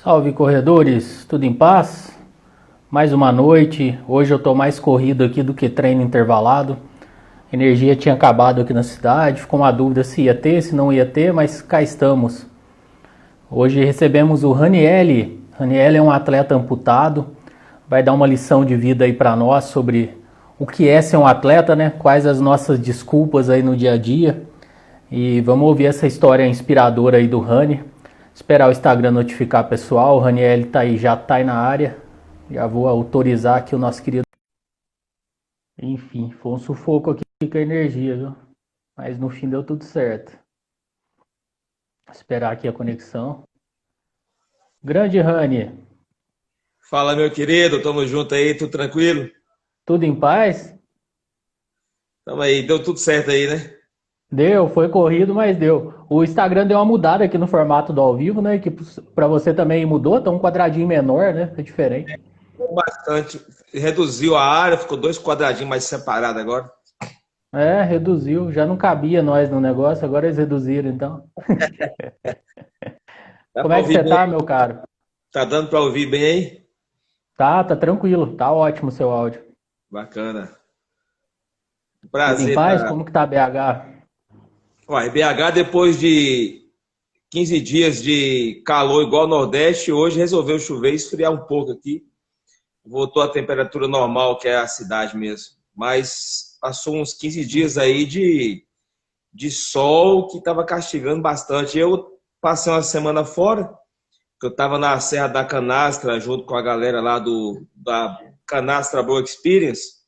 Salve corredores, tudo em paz? Mais uma noite, hoje eu tô mais corrido aqui do que treino intervalado. Energia tinha acabado aqui na cidade, ficou uma dúvida se ia ter, se não ia ter, mas cá estamos. Hoje recebemos o Raniel. Raniel é um atleta amputado, vai dar uma lição de vida aí pra nós sobre o que é ser um atleta, né? Quais as nossas desculpas aí no dia a dia. E vamos ouvir essa história inspiradora aí do Rani. Esperar o Instagram notificar pessoal. O Raniel tá aí, já tá aí na área. Já vou autorizar aqui o nosso querido. Enfim, foi um sufoco aqui com a energia, viu? Mas no fim deu tudo certo. Esperar aqui a conexão. Grande Rani, Fala, meu querido, tamo junto aí, tudo tranquilo? tudo em paz? Tamo aí, deu tudo certo aí, né? Deu, foi corrido, mas deu. O Instagram deu uma mudada aqui no formato do ao vivo, né? Que pra você também mudou, tá um quadradinho menor, né? É diferente. Bastante. Reduziu a área, ficou dois quadradinhos mais separados agora. É, reduziu. Já não cabia nós no negócio, agora eles reduziram, então. Dá Como pra é que ouvir você bem? tá, meu caro? Tá dando pra ouvir bem aí? Tá tranquilo, tá ótimo o seu áudio. Bacana. Tudo em Prazer paz? tá. Como que tá BH? Ó, BH, depois de 15 dias de calor igual ao Nordeste, hoje resolveu chover e esfriar um pouco aqui. Voltou à temperatura normal, que é a cidade mesmo. Mas passou uns 15 dias aí de sol que estava castigando bastante. Eu passei uma semana fora, que eu estava na Serra da Canastra, junto com a galera lá da Canastra Boa Experience,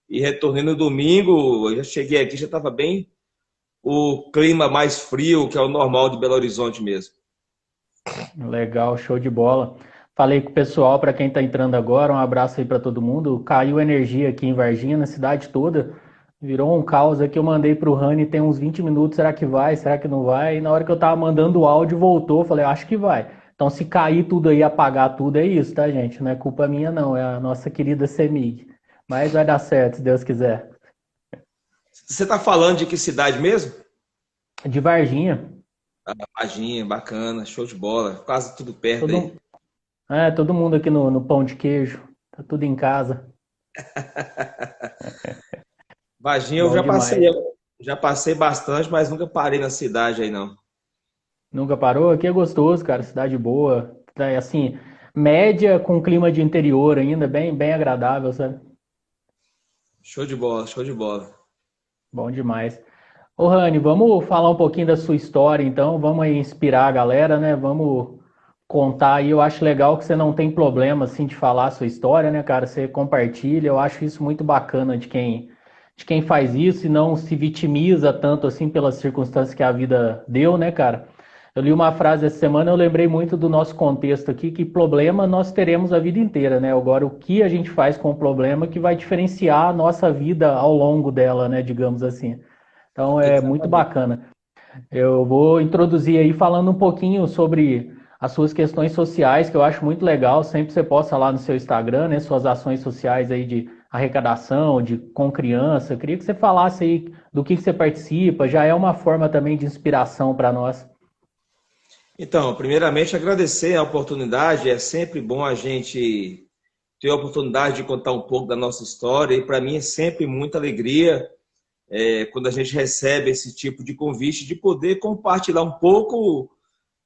e retornei no domingo. Eu já cheguei aqui, já estava bem o clima mais frio, que é o normal de Belo Horizonte mesmo. Legal, show de bola. Falei com o pessoal, para quem tá entrando agora, um abraço aí para todo mundo. Caiu energia aqui em Varginha, na cidade toda. Virou um caos aqui. Eu mandei pro Rani tem uns 20 minutos. Será que vai? Será que não vai? E na hora que eu tava mandando o áudio, voltou. Falei, acho que vai. Então, se cair tudo aí, apagar tudo, é isso, tá, gente? Não é culpa minha, não. É a nossa querida Semig. Mas vai dar certo, se Deus quiser. Você está falando de que cidade mesmo? De Varginha. Varginha, bacana, show de bola. Quase tudo perto aí. Todo, todo mundo aqui no pão de queijo. Tá tudo em casa. Varginha eu Bom demais. já passei bastante, mas nunca parei na cidade aí não. Nunca parou? Aqui é gostoso, cara. Cidade boa. É assim, média com clima de interior ainda, bem agradável, sabe? Show de bola, show de bola. Bom demais. Ô, Rani, vamos falar um pouquinho da sua história, então. Vamos aí inspirar a galera, né? Vamos contar aí. Eu acho legal que você não tem problema, assim, de falar a sua história, né, cara? Você compartilha. Eu acho isso muito bacana de quem faz isso e não se vitimiza tanto, assim, pelas circunstâncias que a vida deu, né, cara? Eu li uma frase essa semana, eu lembrei muito do nosso contexto aqui, que problema nós teremos a vida inteira, né? Agora, o que a gente faz com o problema que vai diferenciar a nossa vida ao longo dela, né? Digamos assim. Então, é muito Exatamente. bacana. Eu vou introduzir aí falando um pouquinho sobre as suas questões sociais, que eu acho muito legal. Sempre você posta lá no seu Instagram, né? Suas ações sociais aí de arrecadação, com criança. Eu queria que você falasse aí do que você participa. Já é uma forma também de inspiração para nós. Então, primeiramente, agradecer a oportunidade. É sempre bom a gente ter a oportunidade de contar um pouco da nossa história. E para mim é sempre muita alegria quando a gente recebe esse tipo de convite, de poder compartilhar um pouco,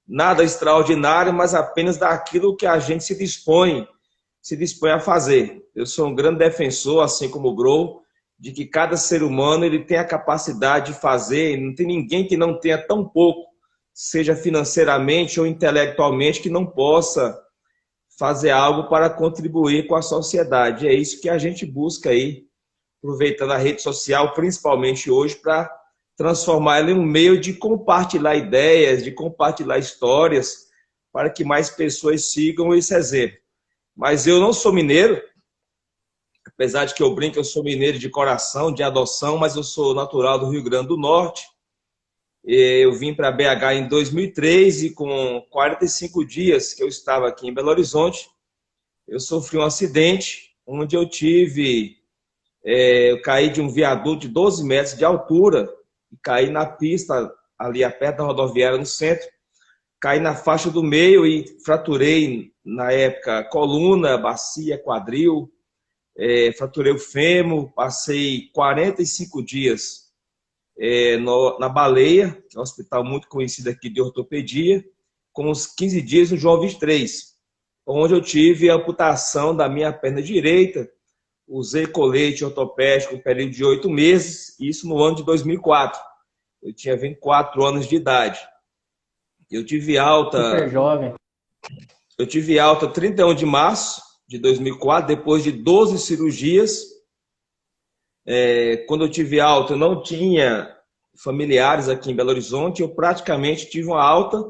nada extraordinário, mas apenas daquilo que a gente se dispõe a fazer. Eu sou um grande defensor, assim como o Bro, de que cada ser humano ele tem a capacidade de fazer. Não tem ninguém que não tenha tão pouco, seja financeiramente ou intelectualmente, que não possa fazer algo para contribuir com a sociedade. É isso que a gente busca aí, aproveitando a rede social, principalmente hoje, para transformar ela em um meio de compartilhar ideias, de compartilhar histórias, para que mais pessoas sigam esse exemplo. Mas eu não sou mineiro, apesar de que eu brinco, eu sou mineiro de coração, de adoção, mas eu sou natural do Rio Grande do Norte. Eu vim para BH em 2003 e com 45 dias que eu estava aqui em Belo Horizonte, eu sofri um acidente onde eu caí de um viaduto de 12 metros de altura e caí na pista ali perto da rodoviária no centro. caí na faixa do meio e fraturei, na época, coluna, bacia, quadril, fraturei o fêmur, passei 45 dias na Baleia, que é um hospital muito conhecido aqui de ortopedia, com uns 15 dias no João 23, onde eu tive a amputação da minha perna direita. Usei colete ortopédico um período de 8 meses, isso no ano de 2004. Eu tinha 24 anos de idade. Eu tive Super alta, jovem. 31 de março de 2004, depois de 12 cirurgias. Quando eu tive alta, eu não tinha familiares aqui em Belo Horizonte, eu praticamente tive uma alta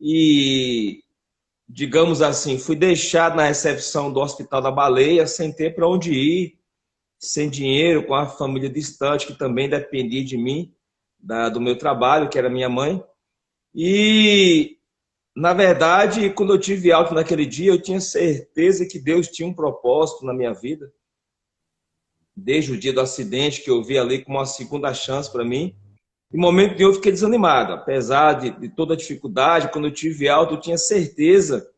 e, digamos assim, fui deixado na recepção do Hospital da Baleia sem ter para onde ir, sem dinheiro, com a família distante que também dependia de mim, do meu trabalho, que era minha mãe. E, na verdade, quando eu tive alta naquele dia, eu tinha certeza que Deus tinha um propósito na minha vida. Desde o dia do acidente, que eu vi ali como uma segunda chance para mim. Em momento nenhum eu fiquei desanimado. Apesar de toda a dificuldade, quando eu tive alta, eu tinha certeza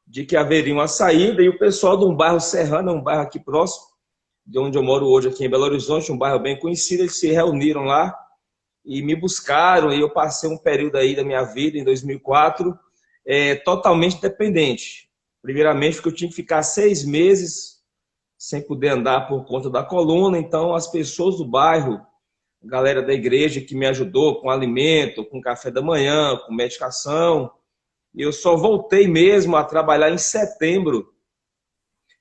de que haveria uma saída. E o pessoal de um bairro serrano, um bairro aqui próximo, de onde eu moro hoje, aqui em Belo Horizonte, um bairro bem conhecido, eles se reuniram lá e me buscaram, e eu passei um período aí da minha vida, em 2004, totalmente dependente. Primeiramente, porque eu tinha que ficar 6 meses sem poder andar por conta da coluna, então as pessoas do bairro, a galera da igreja que me ajudou com alimento, com café da manhã, com medicação, e eu só voltei mesmo a trabalhar em setembro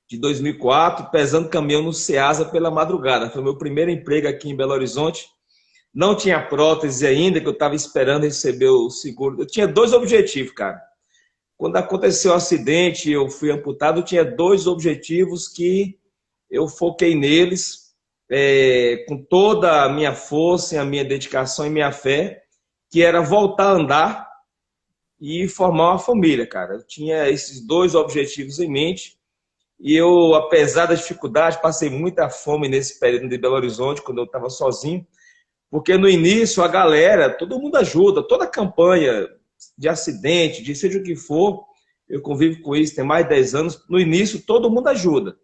de 2004, pesando caminhão no Ceasa pela madrugada. Foi o meu primeiro emprego aqui em Belo Horizonte. Não tinha prótese ainda, que eu estava esperando receber o seguro. Eu tinha 2 objetivos, cara. Quando aconteceu o acidente e eu fui amputado, eu tinha 2 objetivos que eu foquei neles com toda a minha força, a minha dedicação e minha fé, que era voltar a andar e formar uma família, cara. Eu tinha esses 2 objetivos em mente e eu, apesar da dificuldade, passei muita fome nesse período de Belo Horizonte, quando eu estava sozinho. Porque no início a galera, todo mundo ajuda, toda campanha de acidente, de seja o que for, eu convivo com isso tem mais de 10 anos, no início todo mundo ajuda.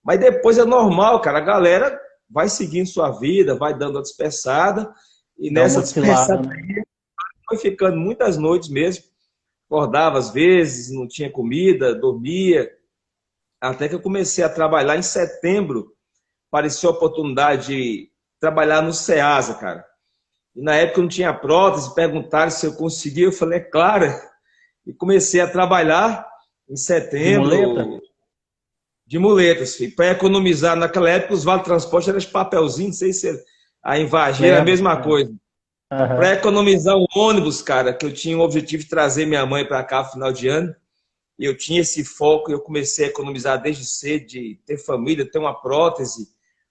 Mas depois é normal, cara, a galera vai seguindo sua vida, vai dando a dispersada, e Dá uma nessa oscilada, dispersada né? foi ficando muitas noites mesmo, acordava às vezes, não tinha comida, dormia, até que eu comecei a trabalhar em setembro, apareceu a oportunidade de trabalhar no Ceasa, cara. E na época eu não tinha prótese, perguntaram se eu conseguia, eu falei, é claro. E comecei a trabalhar em De muleta? setembro de muletas. Para economizar, naquela época os vale-transporte eram de papelzinho, não sei se a em Varginha era a Lembro. mesma coisa. Para Aham. economizar um ônibus, cara, que eu tinha o objetivo de trazer minha mãe para cá no final de ano, e eu tinha esse foco, e eu comecei a economizar desde cedo, de ter família, ter uma prótese,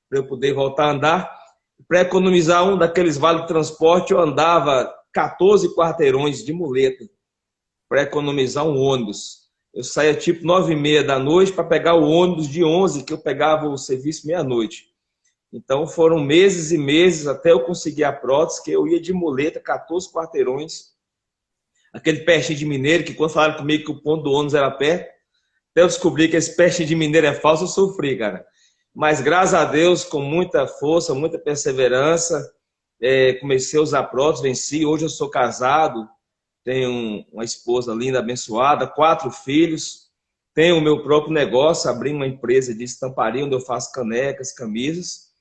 para eu poder voltar a andar. Para economizar um daqueles vale-transporte, eu andava 14 quarteirões de muleta para economizar um ônibus. Eu saía tipo 9h30 da noite para pegar o ônibus de 11, que eu pegava o serviço meia-noite. Então foram meses e meses até eu conseguir a prótese, que eu ia de muleta, 14 quarteirões. Aquele pertinho de mineiro, que quando falaram comigo que o ponto do ônibus era perto, até eu descobri que esse pertinho de mineiro é falso, eu sofri, cara. Mas graças a Deus, com muita força, muita perseverança, comecei a usar prótese, venci. Hoje eu sou casado, tenho uma esposa linda, abençoada, 4 filhos, tenho o meu próprio negócio, abri uma empresa de estamparia, onde eu faço canecas, camisas.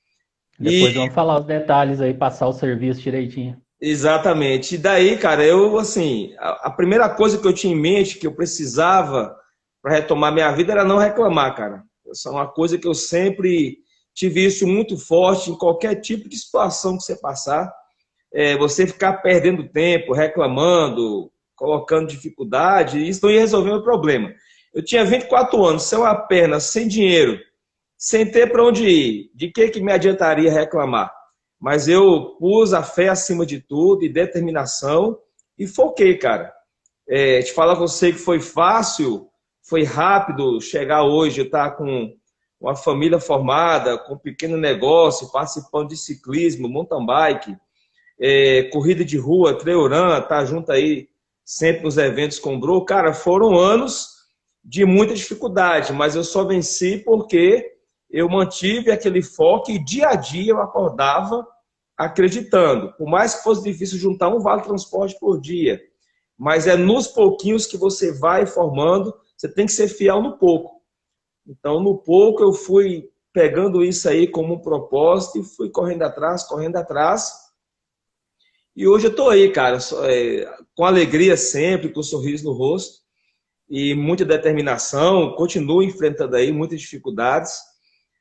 Depois E vamos falar os detalhes aí, passar o serviço direitinho. exatamente. E daí, cara, eu, assim, a primeira coisa que eu tinha em mente, que eu precisava para retomar minha vida, era não reclamar, cara. Essa é uma coisa que eu sempre tive isso muito forte em qualquer tipo de situação que você passar. Você ficar perdendo tempo, reclamando, colocando dificuldade, isso não ia resolver o meu problema. Eu tinha 24 anos, sem uma perna, sem dinheiro, sem ter para onde ir. De que me adiantaria reclamar? Mas eu pus a fé acima de tudo e determinação e foquei, cara. Te falar com você que foi fácil, foi rápido chegar hoje, estar com uma família formada, com um pequeno negócio, participando de ciclismo, mountain bike, corrida de rua, trail run, tá junto aí sempre nos eventos com o Bro. Cara, foram anos de muita dificuldade, mas eu só venci porque eu mantive aquele foco e dia a dia eu acordava acreditando. Por mais que fosse difícil juntar um vale-transporte por dia, mas é nos pouquinhos que você vai formando, você tem que ser fiel no pouco. Então, no pouco, eu fui pegando isso aí como um propósito e fui correndo atrás, correndo atrás. E hoje eu estou aí, cara, com alegria sempre, com um sorriso no rosto e muita determinação. Continuo enfrentando aí muitas dificuldades,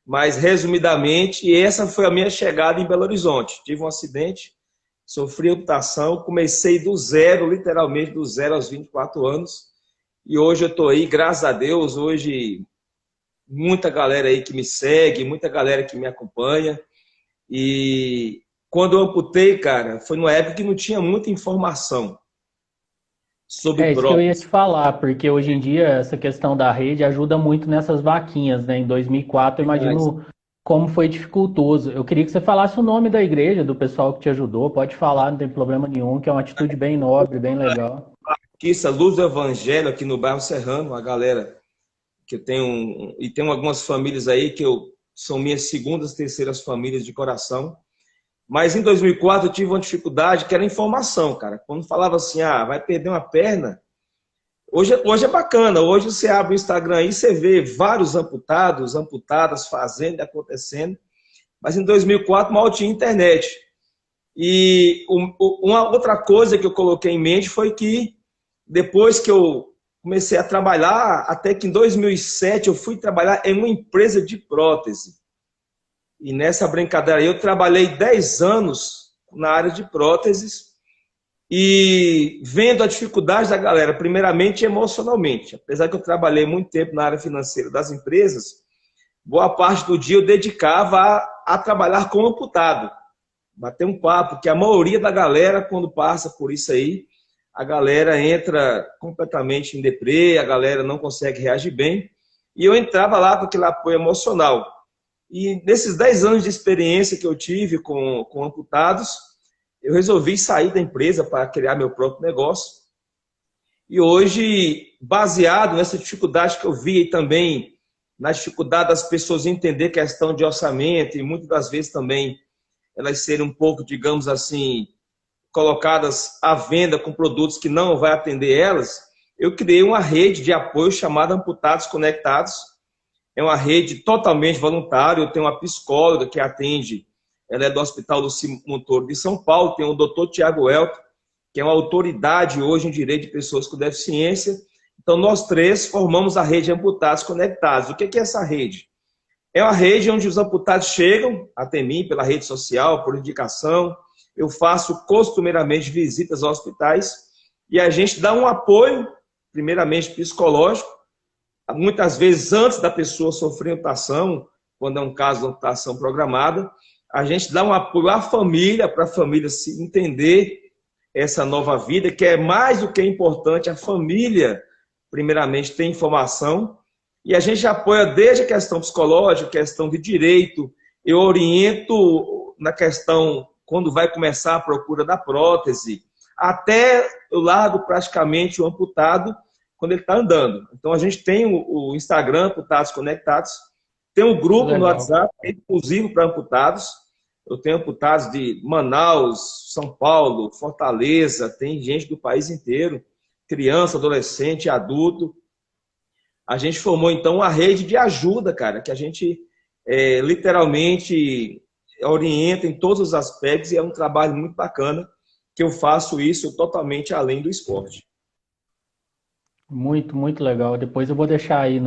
mas, resumidamente, essa foi a minha chegada em Belo Horizonte. Tive um acidente, sofri amputação, comecei do zero, literalmente do zero aos 24 anos. E hoje eu estou aí, graças a Deus, hoje muita galera aí que me segue, muita galera que me acompanha. E quando eu amputei, cara, foi numa época que não tinha muita informação sobre É isso que eu ia prótese. te falar, porque hoje em dia essa questão da rede ajuda muito nessas vaquinhas, né? Em 2004, eu imagino como foi dificultoso. Eu queria que você falasse o nome da igreja, do pessoal que te ajudou. Pode falar, não tem problema nenhum, que é uma atitude bem nobre, bem legal. Aqui, essa Luz do Evangelho, aqui no bairro Serrano, a galera que eu tenho, e tem algumas famílias aí que são minhas segundas, terceiras famílias de coração. Mas em 2004 eu tive uma dificuldade que era informação, cara. Quando falava assim, vai perder uma perna. Hoje é bacana, hoje você abre o Instagram aí, você vê vários amputados, amputadas fazendo e acontecendo. Mas em 2004 mal tinha internet. E uma outra coisa que eu coloquei em mente foi que depois que eu comecei a trabalhar, até que em 2007 eu fui trabalhar em uma empresa de prótese. E nessa brincadeira aí eu trabalhei 10 anos na área de próteses e vendo a dificuldade da galera, primeiramente emocionalmente. Apesar que eu trabalhei muito tempo na área financeira das empresas, boa parte do dia eu dedicava a trabalhar com amputado. Bater um papo, que a maioria da galera, quando passa por isso aí, a galera entra completamente em deprê, a galera não consegue reagir bem. E eu entrava lá com aquele apoio emocional. E nesses 10 anos de experiência que eu tive com amputados, eu resolvi sair da empresa para criar meu próprio negócio. E hoje, baseado nessa dificuldade que eu vi e também na dificuldade das pessoas entender questão de orçamento e muitas das vezes também elas serem um pouco, digamos assim, colocadas à venda com produtos que não vai atender elas, eu criei uma rede de apoio chamada Amputados Conectados. É uma rede totalmente voluntária. Eu tenho uma psicóloga que atende, ela é do Hospital Luci Montoro de São Paulo, tem o Dr. Tiago Elton, que é uma autoridade hoje em direito de pessoas com deficiência. Então, nós três formamos a rede Amputados Conectados. O que é essa rede? É uma rede onde os amputados chegam até mim pela rede social, por indicação. Eu faço costumeiramente visitas aos hospitais e a gente dá um apoio, primeiramente psicológico, muitas vezes antes da pessoa sofrer amputação, quando é um caso de amputação programada, a gente dá um apoio à família, para a família se entender essa nova vida, que é mais do que importante, a família, primeiramente, tem informação. E a gente apoia desde a questão psicológica, questão de direito. Eu oriento na questão quando vai começar a procura da prótese, até eu largo praticamente o amputado quando ele está andando. Então a gente tem o Instagram, Amputados Conectados, tem um grupo no WhatsApp exclusivo para amputados. Eu tenho amputados de Manaus, São Paulo, Fortaleza, tem gente do país inteiro, criança, adolescente, adulto. A gente formou, então, uma rede de ajuda, cara, que a gente literalmente orienta em todos os aspectos e é um trabalho muito bacana que eu faço isso totalmente além do esporte. Muito, muito legal. Depois eu vou deixar aí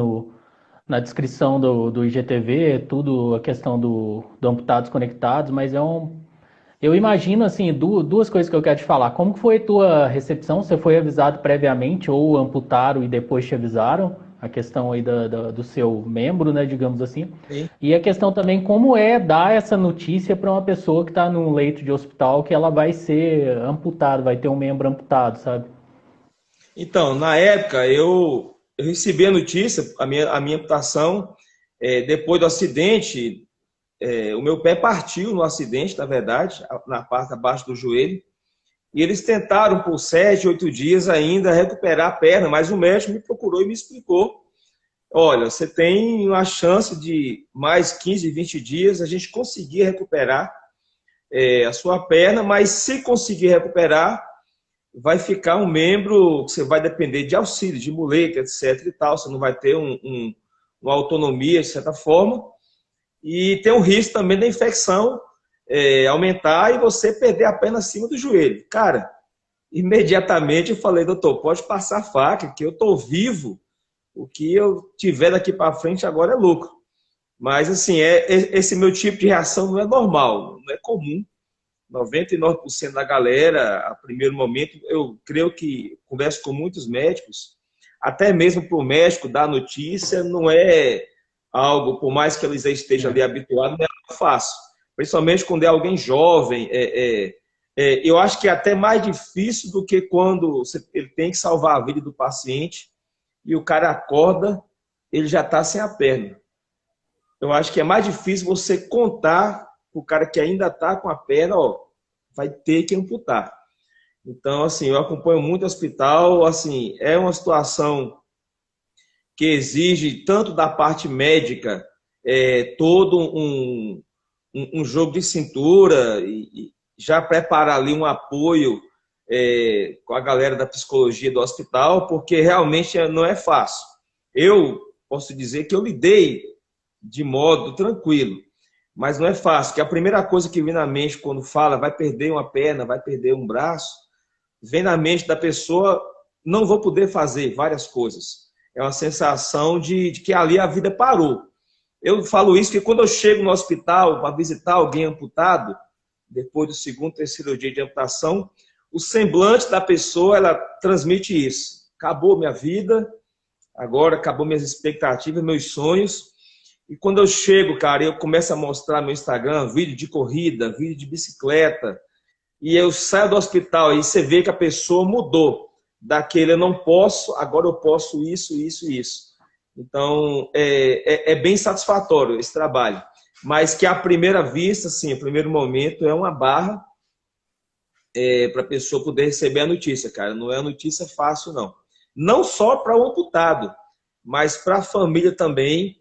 na descrição do IGTV tudo a questão do Amputados Conectados, mas eu imagino, assim, duas coisas que eu quero te falar. Como que foi a tua recepção? Você foi avisado previamente ou amputaram e depois te avisaram? A questão aí do seu membro, né, digamos assim. Sim. E a questão também, como é dar essa notícia para uma pessoa que está num leito de hospital que ela vai ser amputada, vai ter um membro amputado, sabe? Então, na época, eu recebi a notícia, a minha amputação, depois do acidente, o meu pé partiu no acidente, na verdade, na parte abaixo do joelho. E eles tentaram por 7, 8 dias ainda recuperar a perna, mas o médico me procurou e me explicou: olha, você tem uma chance de mais 15, 20 dias a gente conseguir recuperar a sua perna, mas se conseguir recuperar, vai ficar um membro que você vai depender de auxílio, de muleta, etc. e tal. Você não vai ter uma autonomia, de certa forma. E tem um risco também da infecção aumentar e você perder a perna acima do joelho. Cara, imediatamente eu falei: doutor, pode passar a faca, que eu estou vivo. O que eu tiver daqui para frente agora é lucro. Mas, assim, esse meu tipo de reação não é normal, não é comum. 99% da galera, a primeiro momento, eu creio que converso com muitos médicos, até mesmo para o médico dar notícia, não é algo, por mais que eles estejam ali habituados, não é algo fácil. Principalmente quando é alguém jovem. Eu acho que é até mais difícil do que quando ele tem que salvar a vida do paciente e o cara acorda, ele já está sem a perna. Eu acho que é mais difícil você contar para o cara que ainda está com a perna, ó, vai ter que amputar. Então, assim, eu acompanho muito o hospital, assim, é uma situação que exige tanto da parte médica, todo um jogo de cintura, e já preparar ali um apoio com a galera da psicologia do hospital, porque realmente não é fácil. Eu posso dizer que eu lidei de modo tranquilo, mas não é fácil, que a primeira coisa que vem na mente quando fala vai perder uma perna, vai perder um braço, vem na mente da pessoa: não vou poder fazer várias coisas. É uma sensação de que ali a vida parou. Eu falo isso porque quando eu chego no hospital para visitar alguém amputado, depois do segundo, terceiro dia de amputação, o semblante da pessoa, ela transmite isso: acabou minha vida, agora acabou minhas expectativas, meus sonhos. E quando eu chego, cara, eu começo a mostrar no Instagram vídeo de corrida, vídeo de bicicleta, e eu saio do hospital e você vê que a pessoa mudou. Daquele eu não posso, agora eu posso isso, isso e isso. Então, é bem satisfatório esse trabalho. Mas que à primeira vista, assim, o primeiro momento é uma barra para a pessoa poder receber a notícia, cara. Não é uma notícia fácil, não. Não só para o amputado, mas para a família também.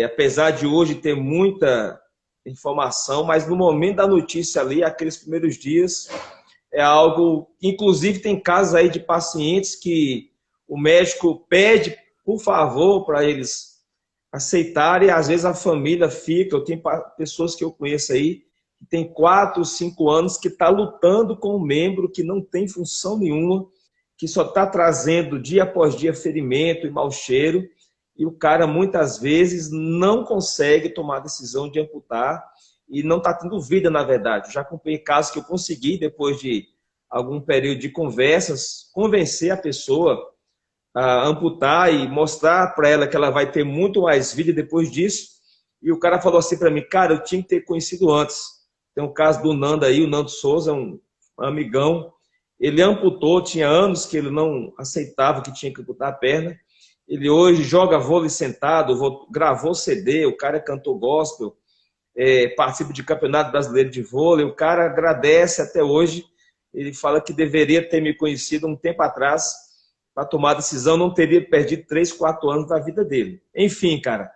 Apesar de hoje ter muita informação, mas no momento da notícia ali, aqueles primeiros dias, é algo... Inclusive, tem casos aí de pacientes que o médico pede, por favor, para eles aceitarem, e às vezes a família fica... Eu tenho pessoas que eu conheço aí, que tem 4, 5 anos, que está lutando com um membro que não tem função nenhuma, que só está trazendo dia após dia ferimento e mau cheiro, e o cara muitas vezes não consegue tomar a decisão de amputar e não está tendo vida, na verdade. Eu já acompanhei casos que eu consegui, depois de algum período de conversas, convencer a pessoa a amputar e mostrar para ela que ela vai ter muito mais vida depois disso. E o cara falou assim para mim: cara, eu tinha que ter conhecido antes. Tem um caso do Nando aí, o Nando Souza, um amigão. Ele amputou, tinha anos que ele não aceitava que tinha que amputar a perna. Ele hoje joga vôlei sentado, gravou CD, o cara é cantor gospel, participa de campeonato brasileiro de vôlei, o cara agradece até hoje. Ele fala que deveria ter me conhecido um tempo atrás para tomar a decisão, não teria perdido 3, 4 anos da vida dele. Enfim, cara,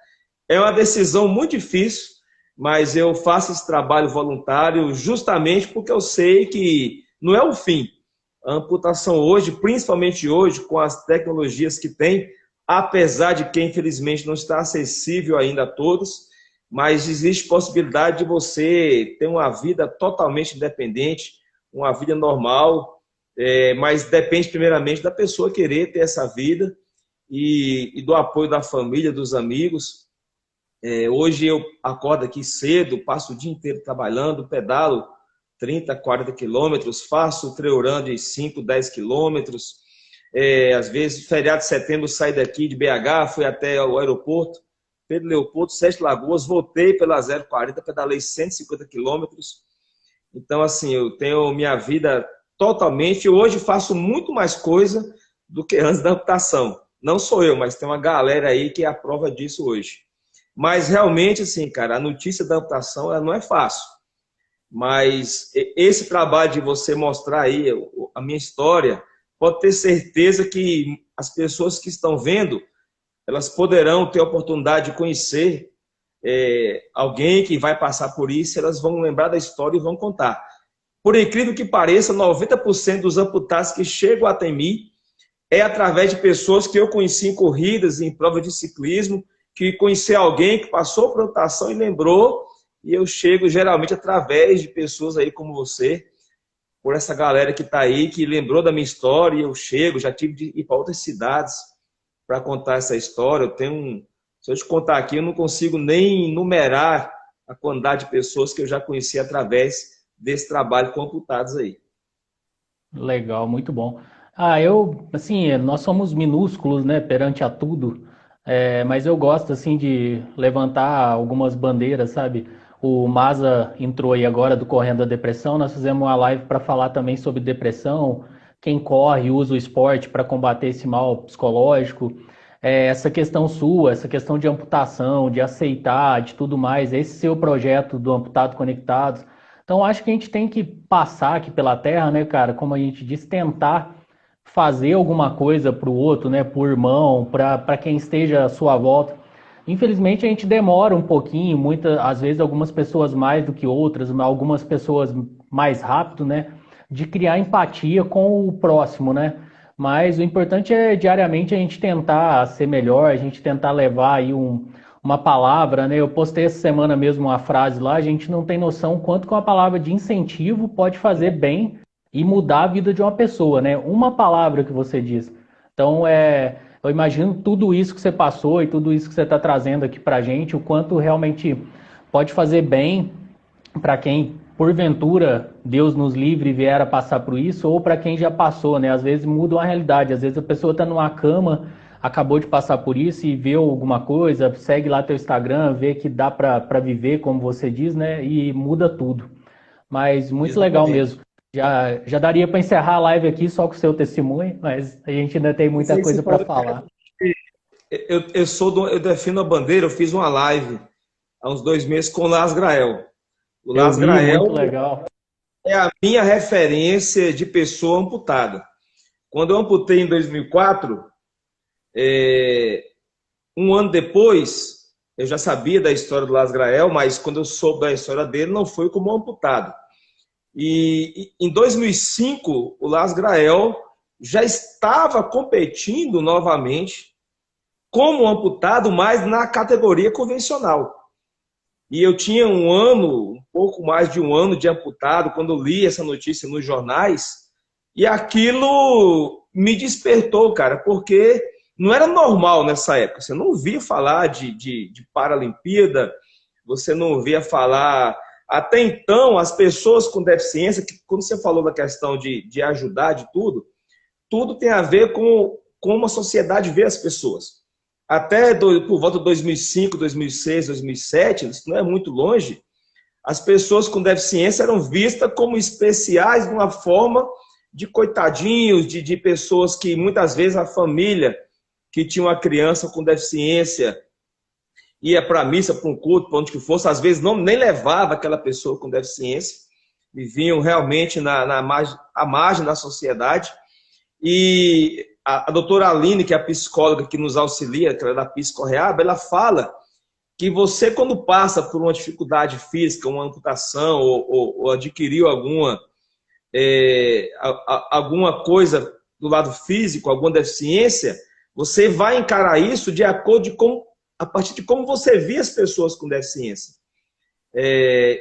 é uma decisão muito difícil, mas eu faço esse trabalho voluntário justamente porque eu sei que não é o fim. A amputação hoje, principalmente hoje, com as tecnologias que tem, apesar de que, infelizmente, não está acessível ainda a todos, mas existe possibilidade de você ter uma vida totalmente independente, uma vida normal, mas depende primeiramente da pessoa querer ter essa vida e do apoio da família, dos amigos. Hoje eu acordo aqui cedo, passo o dia inteiro trabalhando, pedalo 30, 40 quilômetros, faço trail run de 5, 10 quilômetros. Às vezes, feriado de setembro, saí daqui de BH, fui até o aeroporto, Pedro Leopoldo, 7 Lagoas, voltei pela 040, pedalei 150 quilômetros. Então, assim, eu tenho minha vida totalmente... Hoje faço muito mais coisa do que antes da amputação. Não sou eu, mas tem uma galera aí que é a prova disso hoje. Mas, realmente, assim, cara, a notícia da amputação ela não é fácil. Mas esse trabalho de você mostrar aí a minha história, pode ter certeza que as pessoas que estão vendo, elas poderão ter a oportunidade de conhecer alguém que vai passar por isso, elas vão lembrar da história e vão contar. Por incrível que pareça, 90% dos amputados que chegam até mim é através de pessoas que eu conheci em corridas, em provas de ciclismo, que conheci alguém que passou por amputação e lembrou, e eu chego geralmente através de pessoas aí como você, por essa galera que está aí, que lembrou da minha história, e eu chego, já tive de ir para outras cidades para contar essa história. Se eu te contar aqui, eu não consigo nem numerar a quantidade de pessoas que eu já conheci através desse trabalho com amputados aí. Legal, muito bom. Assim, nós somos minúsculos, né, perante a tudo, mas eu gosto, assim, de levantar algumas bandeiras, sabe? O Maza entrou aí agora do Correndo da Depressão, nós fizemos uma live para falar também sobre depressão, quem corre, usa o esporte para combater esse mal psicológico, essa questão sua, essa questão de amputação, de aceitar, de tudo mais, esse seu projeto do Amputado Conectados. Então, acho que a gente tem que passar aqui pela Terra, né, cara? Como a gente diz, tentar fazer alguma coisa para o outro, né? Para o irmão, para quem esteja à sua volta. Infelizmente, a gente demora um pouquinho, às vezes algumas pessoas mais do que outras, algumas pessoas mais rápido, né? De criar empatia com o próximo, né? Mas o importante é diariamente a gente tentar ser melhor, a gente tentar levar aí uma palavra, né? Eu postei essa semana mesmo uma frase lá, a gente não tem noção quanto que uma palavra de incentivo pode fazer bem e mudar a vida de uma pessoa, né? Uma palavra que você diz. Então, eu imagino tudo isso que você passou e tudo isso que você está trazendo aqui pra gente, o quanto realmente pode fazer bem para quem, porventura, Deus nos livre e vier a passar por isso, ou para quem já passou, né? Às vezes muda uma realidade, às vezes a pessoa está numa cama, acabou de passar por isso e vê alguma coisa, segue lá teu Instagram, vê que dá para viver, como você diz, né? E muda tudo. Mas muito legal Exatamente. mesmo. Já daria para encerrar a live aqui só com o seu testemunho, mas a gente ainda tem Isso muita aí que você coisa para falou, falar. eu defino a bandeira, eu fiz uma live há uns 2 meses com o Las Grael. O Eu Las vi, muito Grael legal. é a minha referência de pessoa amputada. Quando eu amputei em 2004, um ano depois, eu já sabia da história do Las Grael, mas quando eu soube da história dele, não foi como amputado. E em 2005, o Las Grael já estava competindo novamente como amputado, mas na categoria convencional. E eu tinha um pouco mais de um ano de amputado, quando eu li essa notícia nos jornais, e aquilo me despertou, cara, porque não era normal nessa época. Você não ouvia falar de Paralimpíada, você não ouvia falar. Até então, as pessoas com deficiência, que quando você falou da questão de ajudar, de tudo tem a ver com como a sociedade vê as pessoas. Até por volta de 2005, 2006, 2007, isso não é muito longe, as pessoas com deficiência eram vistas como especiais de uma forma de coitadinhos, de pessoas que muitas vezes a família que tinha uma criança com deficiência ia para a missa, para um culto, para onde que fosse, às vezes nem levava aquela pessoa com deficiência, viviam realmente à margem da sociedade. E a doutora Aline, que é a psicóloga que nos auxilia, que é da Psicorreab, ela fala que você, quando passa por uma dificuldade física, uma amputação, ou adquiriu alguma coisa do lado físico, alguma deficiência, você vai encarar isso de acordo a partir de como você vê as pessoas com deficiência.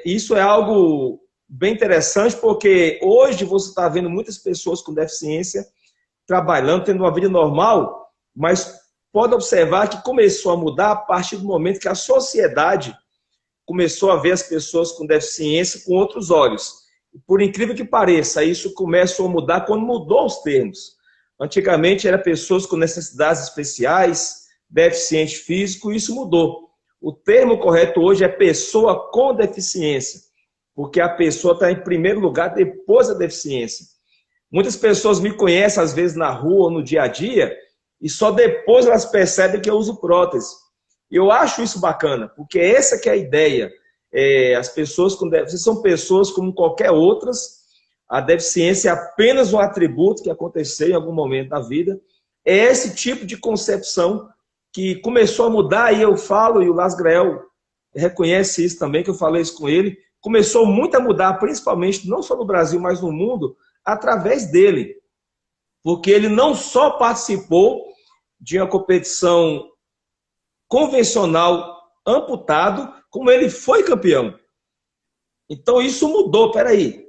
Isso é algo bem interessante, porque hoje você está vendo muitas pessoas com deficiência trabalhando, tendo uma vida normal, mas pode observar que começou a mudar a partir do momento que a sociedade começou a ver as pessoas com deficiência com outros olhos. Por incrível que pareça, isso começou a mudar quando mudou os termos. Antigamente era pessoas com necessidades especiais, deficiente físico, e isso mudou. O termo correto hoje é pessoa com deficiência, porque a pessoa está em primeiro lugar depois da deficiência. Muitas pessoas me conhecem, às vezes, na rua ou no dia a dia, e só depois elas percebem que eu uso prótese. Eu acho isso bacana, porque essa que é a ideia. As pessoas com deficiência são pessoas como qualquer outras. A deficiência é apenas um atributo que aconteceu em algum momento da vida. É esse tipo de concepção que começou a mudar, e eu falo, e o Las Grael reconhece isso também, que eu falei isso com ele, começou muito a mudar, principalmente, não só no Brasil, mas no mundo, através dele. Porque ele não só participou de uma competição convencional amputado, como ele foi campeão. Então isso mudou, peraí.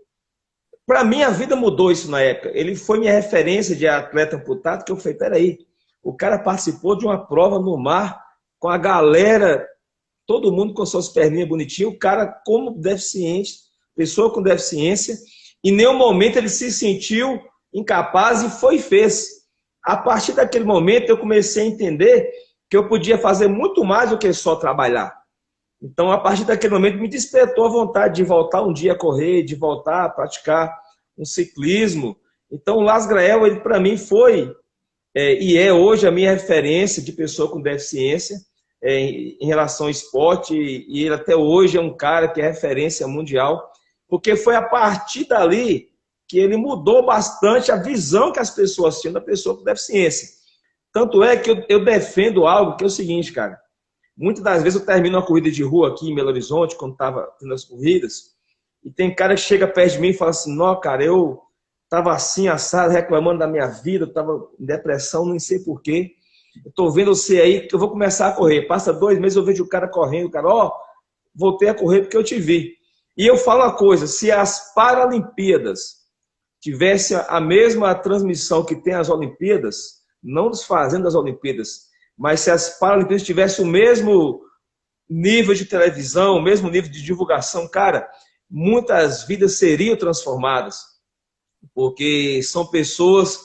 Para mim a vida mudou isso na época. Ele foi minha referência de atleta amputado, que eu falei, peraí, o cara participou de uma prova no mar, com a galera, todo mundo com suas perninhas bonitinhas, o cara como deficiente, pessoa com deficiência, em nenhum momento ele se sentiu incapaz e foi e fez. A partir daquele momento eu comecei a entender que eu podia fazer muito mais do que só trabalhar. Então, a partir daquele momento, me despertou a vontade de voltar um dia a correr, de voltar a praticar um ciclismo. Então, o Las Grael, ele para mim foi e é hoje a minha referência de pessoa com deficiência em relação ao esporte, e ele até hoje é um cara que é referência mundial, porque foi a partir dali que ele mudou bastante a visão que as pessoas tinham da pessoa com deficiência. Tanto é que eu defendo algo que é o seguinte, cara. Muitas das vezes eu termino uma corrida de rua aqui em Belo Horizonte, quando estava tendo as corridas, e tem cara que chega perto de mim e fala assim, não, cara, eu estava assim, assado, reclamando da minha vida, eu estava em depressão, não sei porquê. Eu estou vendo você aí, que eu vou começar a correr. Passa 2 meses, eu vejo o cara correndo, o cara, voltei a correr porque eu te vi. E eu falo uma coisa, se as Paralimpíadas tivessem a mesma transmissão que tem as Olimpíadas, não desfazendo as Olimpíadas, mas se as Paralimpíadas tivessem o mesmo nível de televisão, o mesmo nível de divulgação, cara, muitas vidas seriam transformadas. Porque são pessoas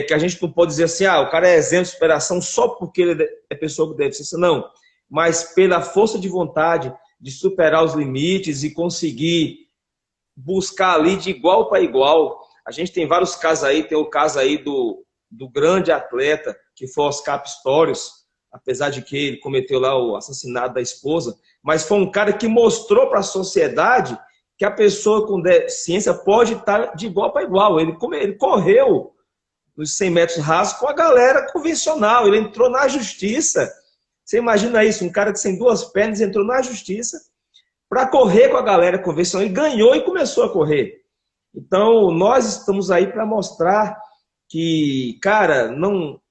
que a gente não pode dizer assim, o cara é exemplo de superação só porque ele é pessoa com deficiência, não. Mas pela força de vontade de superar os limites e conseguir buscar ali de igual para igual. A gente tem vários casos aí, tem o caso aí do grande atleta, que foi Oscar Pistorius, apesar de que ele cometeu lá o assassinato da esposa, mas foi um cara que mostrou para a sociedade que a pessoa com deficiência pode estar de igual para igual. Ele correu nos 100 metros rasos com a galera convencional, ele entrou na justiça. Você imagina isso, um cara que sem 2 pernas entrou na justiça para correr com a galera convencional, e ganhou e começou a correr. Então, nós estamos aí para mostrar que, cara,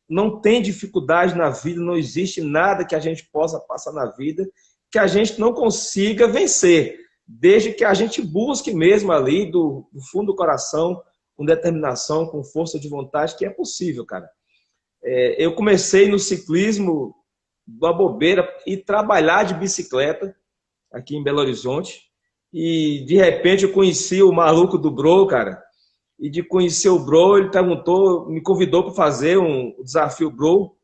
não tem dificuldade na vida, não existe nada que a gente possa passar na vida que a gente não consiga vencer, desde que a gente busque mesmo ali do fundo do coração, com determinação, com força de vontade, que é possível, cara. Eu comecei no ciclismo da bobeira e trabalhar de bicicleta aqui em Belo Horizonte, e de repente eu conheci o maluco do Bro, cara. E de conhecer o Bro, ele me convidou para fazer um desafio Bro.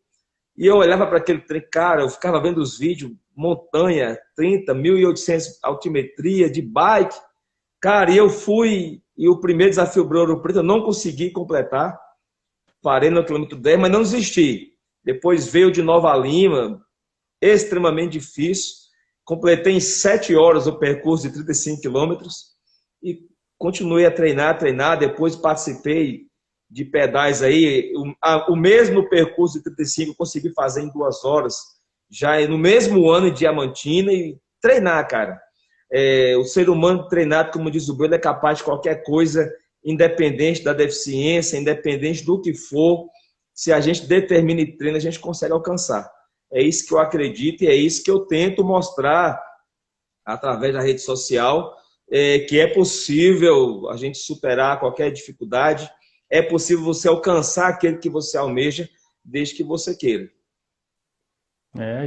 E eu olhava para aquele trem, cara, eu ficava vendo os vídeos, montanha, 30, 1.800 altimetria, de bike. Cara, e eu fui, e o primeiro desafio Bro Ouro Preto eu não consegui completar. Parei no quilômetro 10, mas não desisti. Depois veio de Nova Lima, extremamente difícil. Completei em 7 horas o percurso de 35 quilômetros e continuei a treinar. Depois participei de pedais aí. O mesmo percurso de 35 eu consegui fazer em 2 horas, já no mesmo ano em Diamantina, e treinar, cara. O ser humano treinado, como diz o Bruno, é capaz de qualquer coisa, independente da deficiência, independente do que for. Se a gente determina e treina, a gente consegue alcançar. É isso que eu acredito e é isso que eu tento mostrar através da rede social, que é possível a gente superar qualquer dificuldade, é possível você alcançar aquele que você almeja, desde que você queira.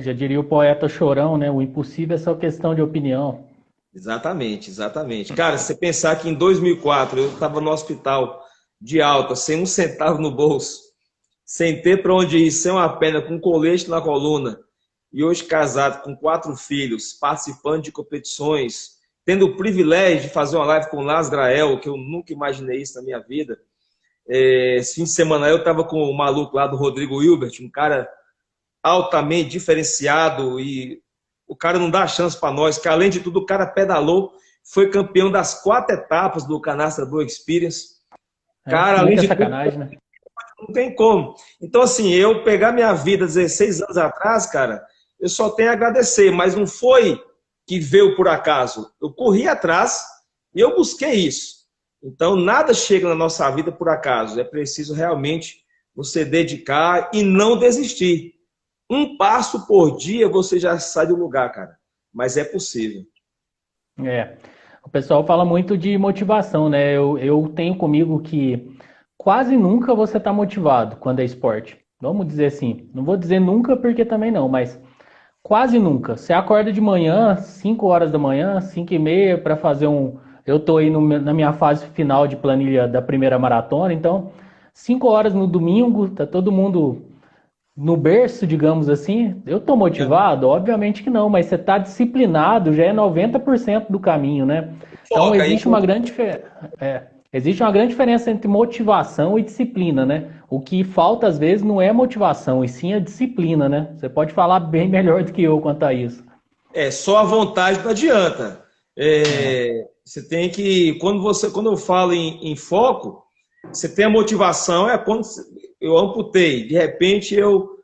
Já diria o poeta Chorão, né? O impossível é só questão de opinião. Exatamente, exatamente. Cara, se você pensar que em 2004 eu estava no hospital de alta, sem um centavo no bolso, sem ter para onde ir, sem uma perna, com um colete na coluna, e hoje casado com 4 filhos, participando de competições, tendo o privilégio de fazer uma live com o Las Grael, que eu nunca imaginei isso na minha vida. Esse fim de semana eu estava com o maluco lá do Rodrigo Hilbert, um cara altamente diferenciado, e o cara não dá chance para nós, que além de tudo o cara pedalou, foi campeão das 4 etapas do Canastra Blue Experience. Cara, além muita de sacanagem, tudo, né? não tem como. Então, assim, eu pegar minha vida 16 anos atrás, cara, eu só tenho a agradecer, mas não foi que veio por acaso. Eu corri atrás e eu busquei isso. Então, nada chega na nossa vida por acaso. É preciso realmente você dedicar e não desistir. Um passo por dia você já sai do lugar, cara. Mas é possível. É. O pessoal fala muito de motivação, né? Eu tenho comigo que quase nunca você está motivado quando é esporte. Vamos dizer assim. Não vou dizer nunca porque também não, mas quase nunca. Você acorda de manhã, 5 horas da manhã, 5 e meia, para fazer um. Eu tô aí na minha fase final de planilha da primeira maratona, então 5 horas no domingo, tá todo mundo no berço, digamos assim. Eu tô motivado? Obviamente que não, mas você tá disciplinado, já é 90% do caminho, né? Então Foca aí. existe uma grande diferença entre motivação e disciplina, né? O que falta às vezes não é motivação, e sim a disciplina, né? Você pode falar bem melhor do que eu quanto a isso. Só a vontade não adianta. É, Você tem que, quando eu falo em foco, você tem a motivação, é quando eu amputei, de repente eu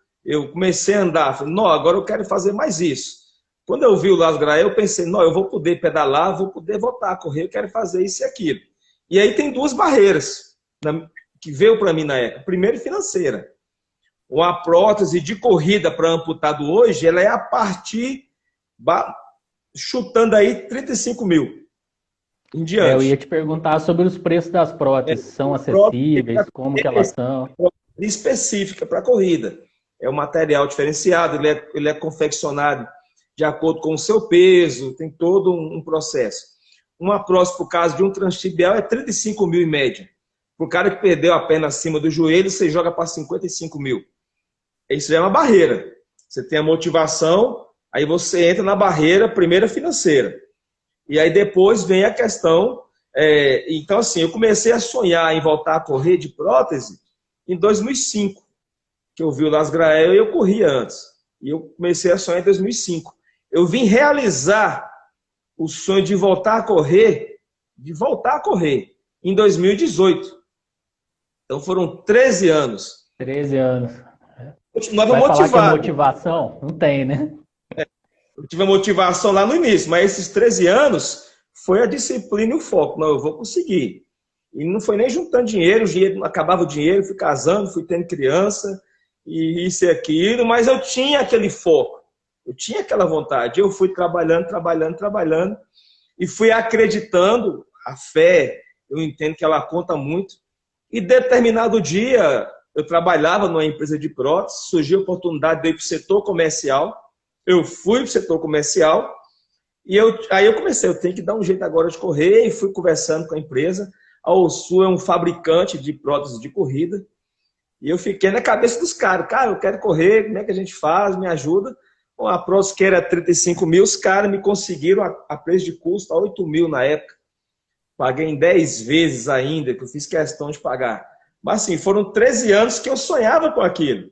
comecei a andar, falei, não, agora eu quero fazer mais isso. Quando eu vi o Las Graé, eu pensei, não, eu vou poder pedalar, vou poder voltar a correr, eu quero fazer isso e aquilo. E aí tem duas barreiras que veio para mim na época. Primeiro, financeira. Uma prótese de corrida para amputado hoje, ela é a partir, chutando aí 35 mil em eu ia diante. te perguntar sobre os preços das próteses, são acessíveis, como que elas são? Específica para corrida. É um material diferenciado, ele é confeccionado de acordo com o seu peso, tem todo um processo. Uma prótese, por caso de um transtibial, é 35 mil em média. Para o cara que perdeu a perna acima do joelho, você joga para 55 mil. Isso é uma barreira. Você tem a motivação, aí você entra na barreira primeira financeira. E aí depois vem a questão. Então, assim, eu comecei a sonhar em voltar a correr de prótese em 2005, que eu vi o Las Grael e eu corria antes. E eu comecei a sonhar em 2005. Eu vim realizar o sonho de voltar a correr em 2018. Então foram 13 anos. 13 anos. Continuava Vai falar que é motivado. motivação? Não tem, né? Eu tive a motivação lá no início, mas esses 13 anos foi a disciplina e o foco. Não, eu vou conseguir. E não foi nem juntando dinheiro, acabava o dinheiro, fui casando, fui tendo criança, e isso e aquilo, mas eu tinha aquele foco, eu tinha aquela vontade. Eu fui trabalhando, e fui acreditando. A fé, eu entendo que ela conta muito. E determinado dia, eu trabalhava numa empresa de prótese, surgiu a oportunidade de ir para o setor comercial. Eu fui para o setor comercial e aí eu comecei, eu tenho que dar um jeito agora de correr, e fui conversando com a empresa. A Ossu é um fabricante de próteses de corrida e eu fiquei na cabeça dos caras. Cara, eu quero correr, como é que a gente faz? Me ajuda. Bom, a prótese que era 35 mil, os caras me conseguiram a preço de custo a 8 mil na época. Paguei em 10 vezes ainda, que eu fiz questão de pagar. Mas assim, foram 13 anos que eu sonhava com aquilo.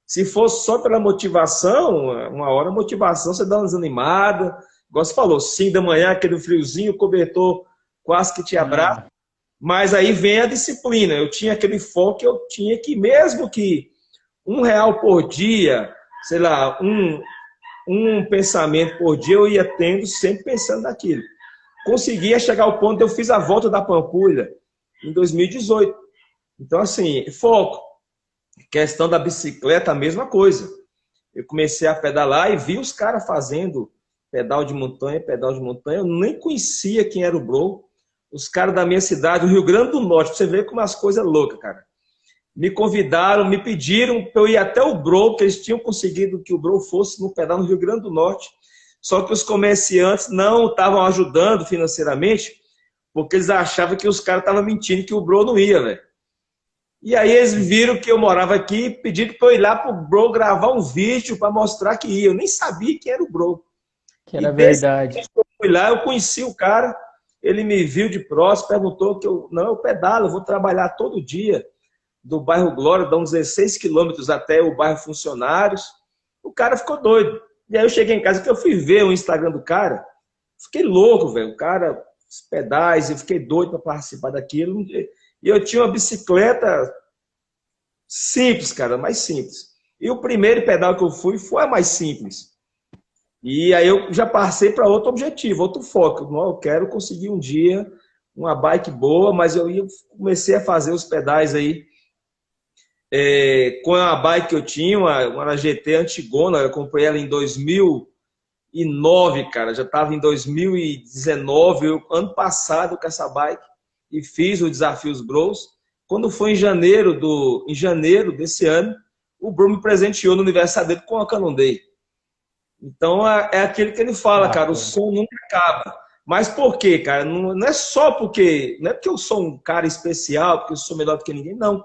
Se fosse só pela motivação, uma hora a motivação você dá uma desanimada. Igual você falou, 5 da manhã, aquele friozinho, o cobertor quase que te abraça. Mas aí vem a disciplina. Eu tinha aquele foco, eu tinha que, mesmo que R$ 1 por dia, sei lá, um pensamento por dia, eu ia tendo, sempre pensando naquilo. Conseguia chegar ao ponto de eu fiz a volta da Pampulha em 2018. Então, assim, foco. Questão da bicicleta, a mesma coisa. Eu comecei a pedalar e vi os caras fazendo pedal de montanha. Eu nem conhecia quem era o Bro. Os caras da minha cidade, o Rio Grande do Norte, pra você ver como as coisas loucas, cara. Me convidaram, me pediram para eu ir até o Bro, porque eles tinham conseguido que o Bro fosse no pedal no Rio Grande do Norte. Só que os comerciantes não estavam ajudando financeiramente, porque eles achavam que os caras estavam mentindo, que o Bro não ia, velho. E aí eles viram que eu morava aqui e pediram para eu ir lá pro Bro gravar um vídeo para mostrar que ia. Eu nem sabia quem era o Bro. Que era verdade. Eu fui lá, eu conheci o cara, ele me viu de próximo, perguntou que eu pedalo, eu vou trabalhar todo dia do bairro Glória, dá uns 16 quilômetros até o bairro Funcionários. O cara ficou doido. E aí eu cheguei em casa que eu fui ver o Instagram do cara, fiquei louco, velho. O cara, os pedais, eu fiquei doido para participar daquilo. E eu tinha uma bicicleta simples, cara, mais simples. E o primeiro pedal que eu fui foi a mais simples. E aí eu já passei para outro objetivo, outro foco. Não, eu quero conseguir um dia uma bike boa, mas comecei a fazer os pedais aí com a bike que eu tinha, uma GT antigona. Eu comprei ela em 2009, cara. Já estava em 2019, ano passado com essa bike, e fiz o Desafio os Bros. Quando foi em janeiro desse ano, o Bro me presenteou no aniversário dele com a Cannondale. Então é aquele que ele fala, cara, o som nunca acaba. Mas por quê, cara? Não é só porque, não é porque eu sou um cara especial, porque eu sou melhor do que ninguém, não.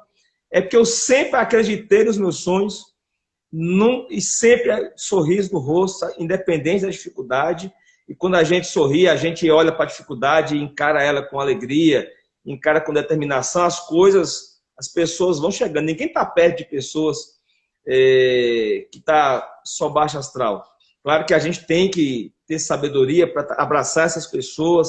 É porque eu sempre acreditei nos meus sonhos, e sempre sorriso no rosto, independente da dificuldade. E quando a gente sorri, a gente olha para a dificuldade e encara ela com alegria, encara com determinação, as pessoas vão chegando. Ninguém está perto de pessoas que está só baixa astral. Claro que a gente tem que ter sabedoria para abraçar essas pessoas,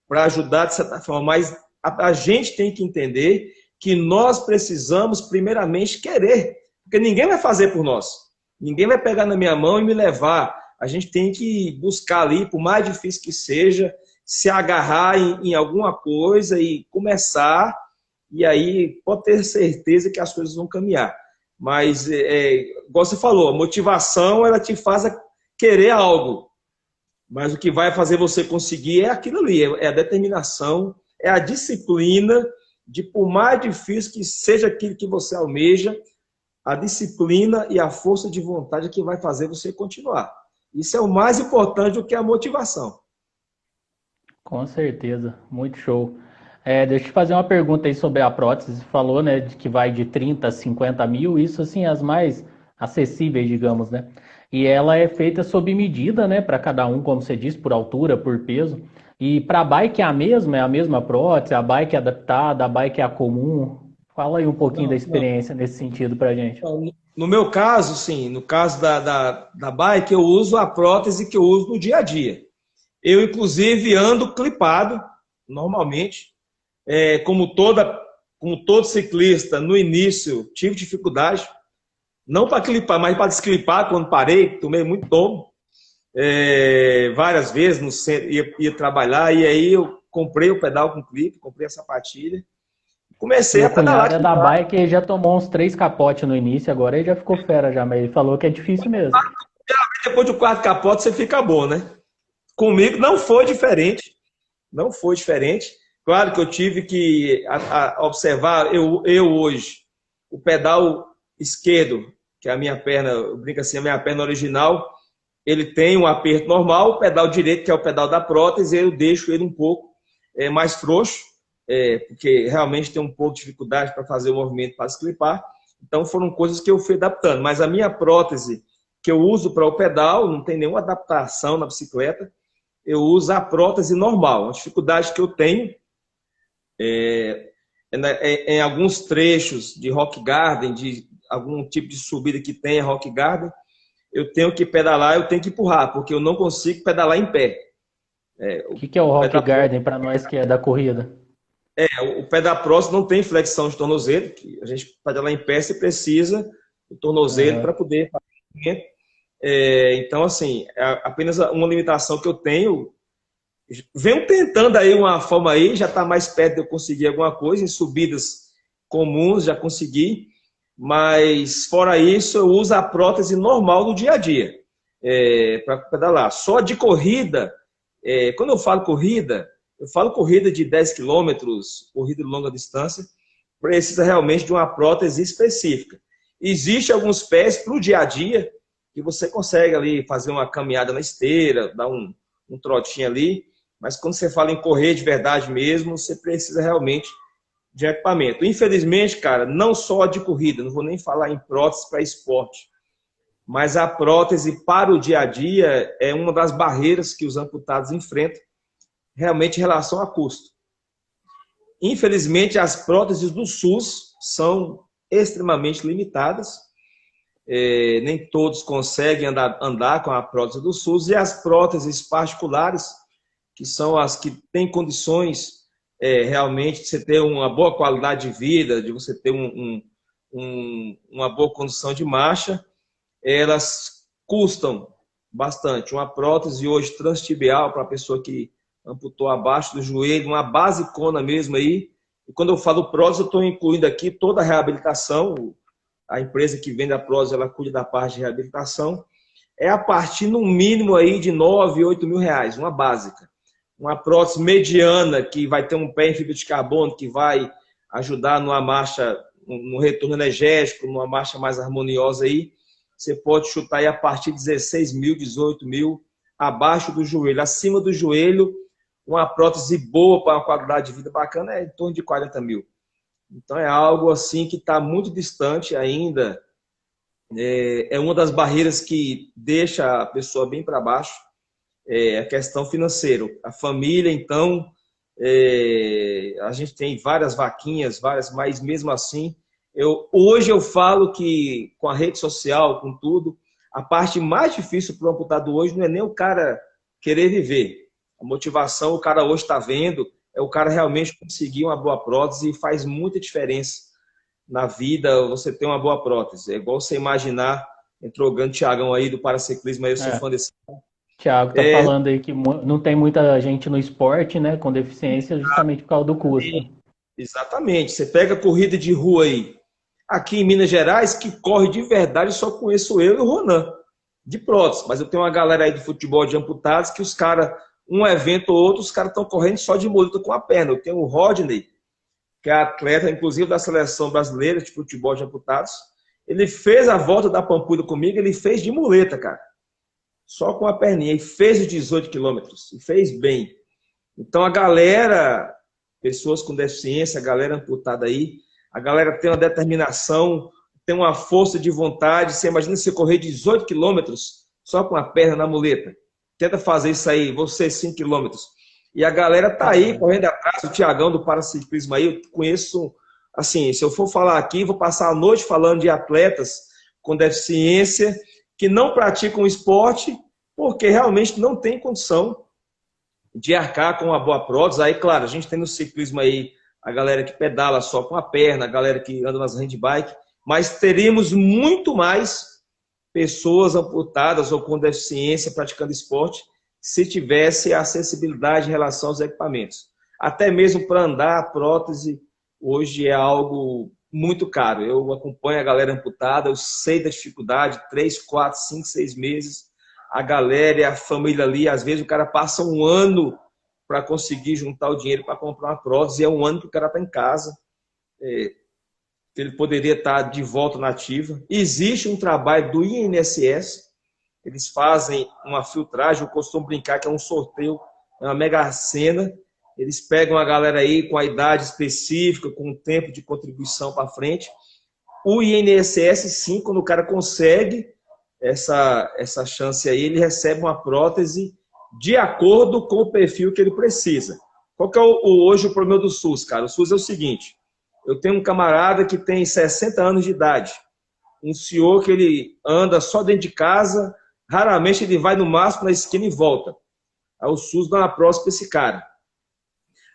para ajudar de certa forma, mas a gente tem que entender que nós precisamos primeiramente querer, porque ninguém vai fazer por nós. Ninguém vai pegar na minha mão e me levar. A gente tem que buscar ali, por mais difícil que seja, se agarrar em alguma coisa e começar, e aí pode ter certeza que as coisas vão caminhar. Mas, igual você falou, a motivação ela te faz querer algo, mas o que vai fazer você conseguir é aquilo ali, é a determinação, é a disciplina de, por mais difícil que seja aquilo que você almeja, a disciplina e a força de vontade é que vai fazer você continuar. Isso é o mais importante do que a motivação. Com certeza, muito show. Deixa eu te fazer uma pergunta aí sobre a prótese. Você falou, né, de que vai de 30 a 50 mil, isso assim, as mais acessíveis, digamos, né? E ela é feita sob medida, né, para cada um, como você disse, por altura, por peso. E para a bike é a mesma prótese, a bike é adaptada, a bike é a comum. Fala aí um pouquinho da Não, não. experiência nesse sentido pra gente. No meu caso, sim, no caso da bike, eu uso a prótese que eu uso no dia a dia. Eu, inclusive, ando clipado, normalmente. Como todo ciclista, no início, tive dificuldade. Não para clipar, mas para desclipar, quando parei, tomei muito tombo. Várias vezes no centro, ia trabalhar, e aí eu comprei o pedal com clipe, comprei a sapatilha. Comecei Meu a pedalar. cunhado é da bike e já tomou uns 3 capotes no início, agora ele já ficou fera já, mas ele falou que é difícil mesmo. Depois do quarto capote, você fica bom, né? Comigo não foi diferente. Não foi diferente. Claro que eu tive que observar, eu hoje, o pedal esquerdo, que é a minha perna, eu brinco assim, a minha perna original, ele tem um aperto normal, o pedal direito, que é o pedal da prótese, eu deixo ele um pouco mais frouxo, porque realmente tem um pouco de dificuldade para fazer o movimento para desclipar. Então foram coisas que eu fui adaptando. Mas a minha prótese, que eu uso para o pedal, não tem nenhuma adaptação na bicicleta, eu uso a prótese normal. A dificuldade que eu tenho em alguns trechos de Rock Garden, de algum tipo de subida que tenha Rock Garden, eu tenho que pedalar, eu tenho que empurrar, porque eu não consigo pedalar em pé. O que é o Rock Garden para nós que é da corrida? O pé da prótese não tem flexão de tornozelo, que a gente pedalar em pé, você precisa do tornozelo para poder fazer o movimento. Então, assim, apenas uma limitação que eu tenho. Venho tentando aí uma forma aí, já está mais perto de eu conseguir alguma coisa, em subidas comuns já consegui, mas fora isso eu uso a prótese normal do dia a dia para pedalar. Só de corrida, quando eu falo corrida de 10 quilômetros, corrida de longa distância, precisa realmente de uma prótese específica. Existem alguns pés para o dia a dia, que você consegue ali fazer uma caminhada na esteira, dar um trotinho ali, mas quando você fala em correr de verdade mesmo, você precisa realmente de equipamento. Infelizmente, cara, não só de corrida, não vou nem falar em prótese para esporte, mas a prótese para o dia a dia é uma das barreiras que os amputados enfrentam, realmente em relação a custo. Infelizmente, as próteses do SUS são extremamente limitadas nem todos conseguem andar com a prótese do SUS, e as próteses particulares, que são as que têm condições realmente de você ter uma boa qualidade de vida, de você ter uma boa condição de marcha, elas custam bastante. Uma prótese hoje transtibial para a pessoa que amputou abaixo do joelho, uma basicona mesmo aí. E quando eu falo prótese, eu estou incluindo aqui toda a reabilitação. A empresa que vende a prótese, ela cuida da parte de reabilitação. É a partir, no mínimo, aí de 9, 8 mil reais, uma básica. Uma prótese mediana, que vai ter um pé em fibra de carbono, que vai ajudar numa marcha, no retorno energético, numa marcha mais harmoniosa aí, você pode chutar aí a partir de 16 mil, 18 mil, abaixo do joelho. Acima do joelho, uma prótese boa para uma qualidade de vida bacana é em torno de 40 mil. Então é algo assim que está muito distante ainda. É uma das barreiras que deixa a pessoa bem para baixo, a questão financeira. A família, então, a gente tem várias vaquinhas, mas mesmo assim, hoje eu falo que com a rede social, com tudo, a parte mais difícil para o amputado hoje não é nem o cara querer viver. A motivação, o cara hoje está vendo, é o cara realmente conseguir uma boa prótese, e faz muita diferença na vida você ter uma boa prótese. É igual você imaginar, entrou o grande Thiagão aí do paraciclismo, aí eu sou fã desse. Thiago tá falando aí que não tem muita gente no esporte, né, com deficiência, justamente por causa do custo. Exatamente. Você pega corrida de rua aí, aqui em Minas Gerais, que corre de verdade, só conheço eu e o Ronan, de prótese. Mas eu tenho uma galera aí de futebol de amputados que os caras, um evento ou outro, os caras estão correndo só de muleta com a perna. Eu tenho o Rodney, que é atleta, inclusive, da seleção brasileira de futebol de amputados. Ele fez a volta da Pampulha comigo, ele fez de muleta, cara. Só com a perninha. E fez os 18 quilômetros. E fez bem. Então, a galera, pessoas com deficiência, a galera amputada aí, a galera tem uma determinação, tem uma força de vontade. Você imagina você correr 18 quilômetros só com a perna na muleta. Tenta fazer isso aí, você 5 quilômetros. E a galera tá aí correndo atrás, o Thiagão do paraciclismo aí, eu conheço, assim, se eu for falar aqui, vou passar a noite falando de atletas com deficiência que não praticam esporte porque realmente não tem condição de arcar com uma boa prótese. Aí, claro, a gente tem no ciclismo aí a galera que pedala só com a perna, a galera que anda nas handbike, mas teríamos muito mais pessoas amputadas ou com deficiência praticando esporte se tivesse acessibilidade em relação aos equipamentos. Até mesmo para andar, a prótese hoje é algo muito caro. Eu acompanho a galera amputada, eu sei da dificuldade, 3, 4, 5, 6 meses. A galera e a família ali, às vezes o cara passa um ano para conseguir juntar o dinheiro para comprar uma prótese, e é um ano que o cara está em casa. Ele poderia estar de volta na ativa. Existe um trabalho do INSS, eles fazem uma filtragem, eu costumo brincar que é um sorteio, é uma mega sena. Eles pegam a galera aí com a idade específica, com o tempo de contribuição para frente. O INSS, sim, quando o cara consegue essa chance aí, ele recebe uma prótese de acordo com o perfil que ele precisa. Qual que é hoje o problema do SUS, cara? O SUS é o seguinte: eu tenho um camarada que tem 60 anos de idade, um senhor que ele anda só dentro de casa, raramente ele vai no máximo na esquina e volta. Aí o SUS dá uma prótese para esse cara.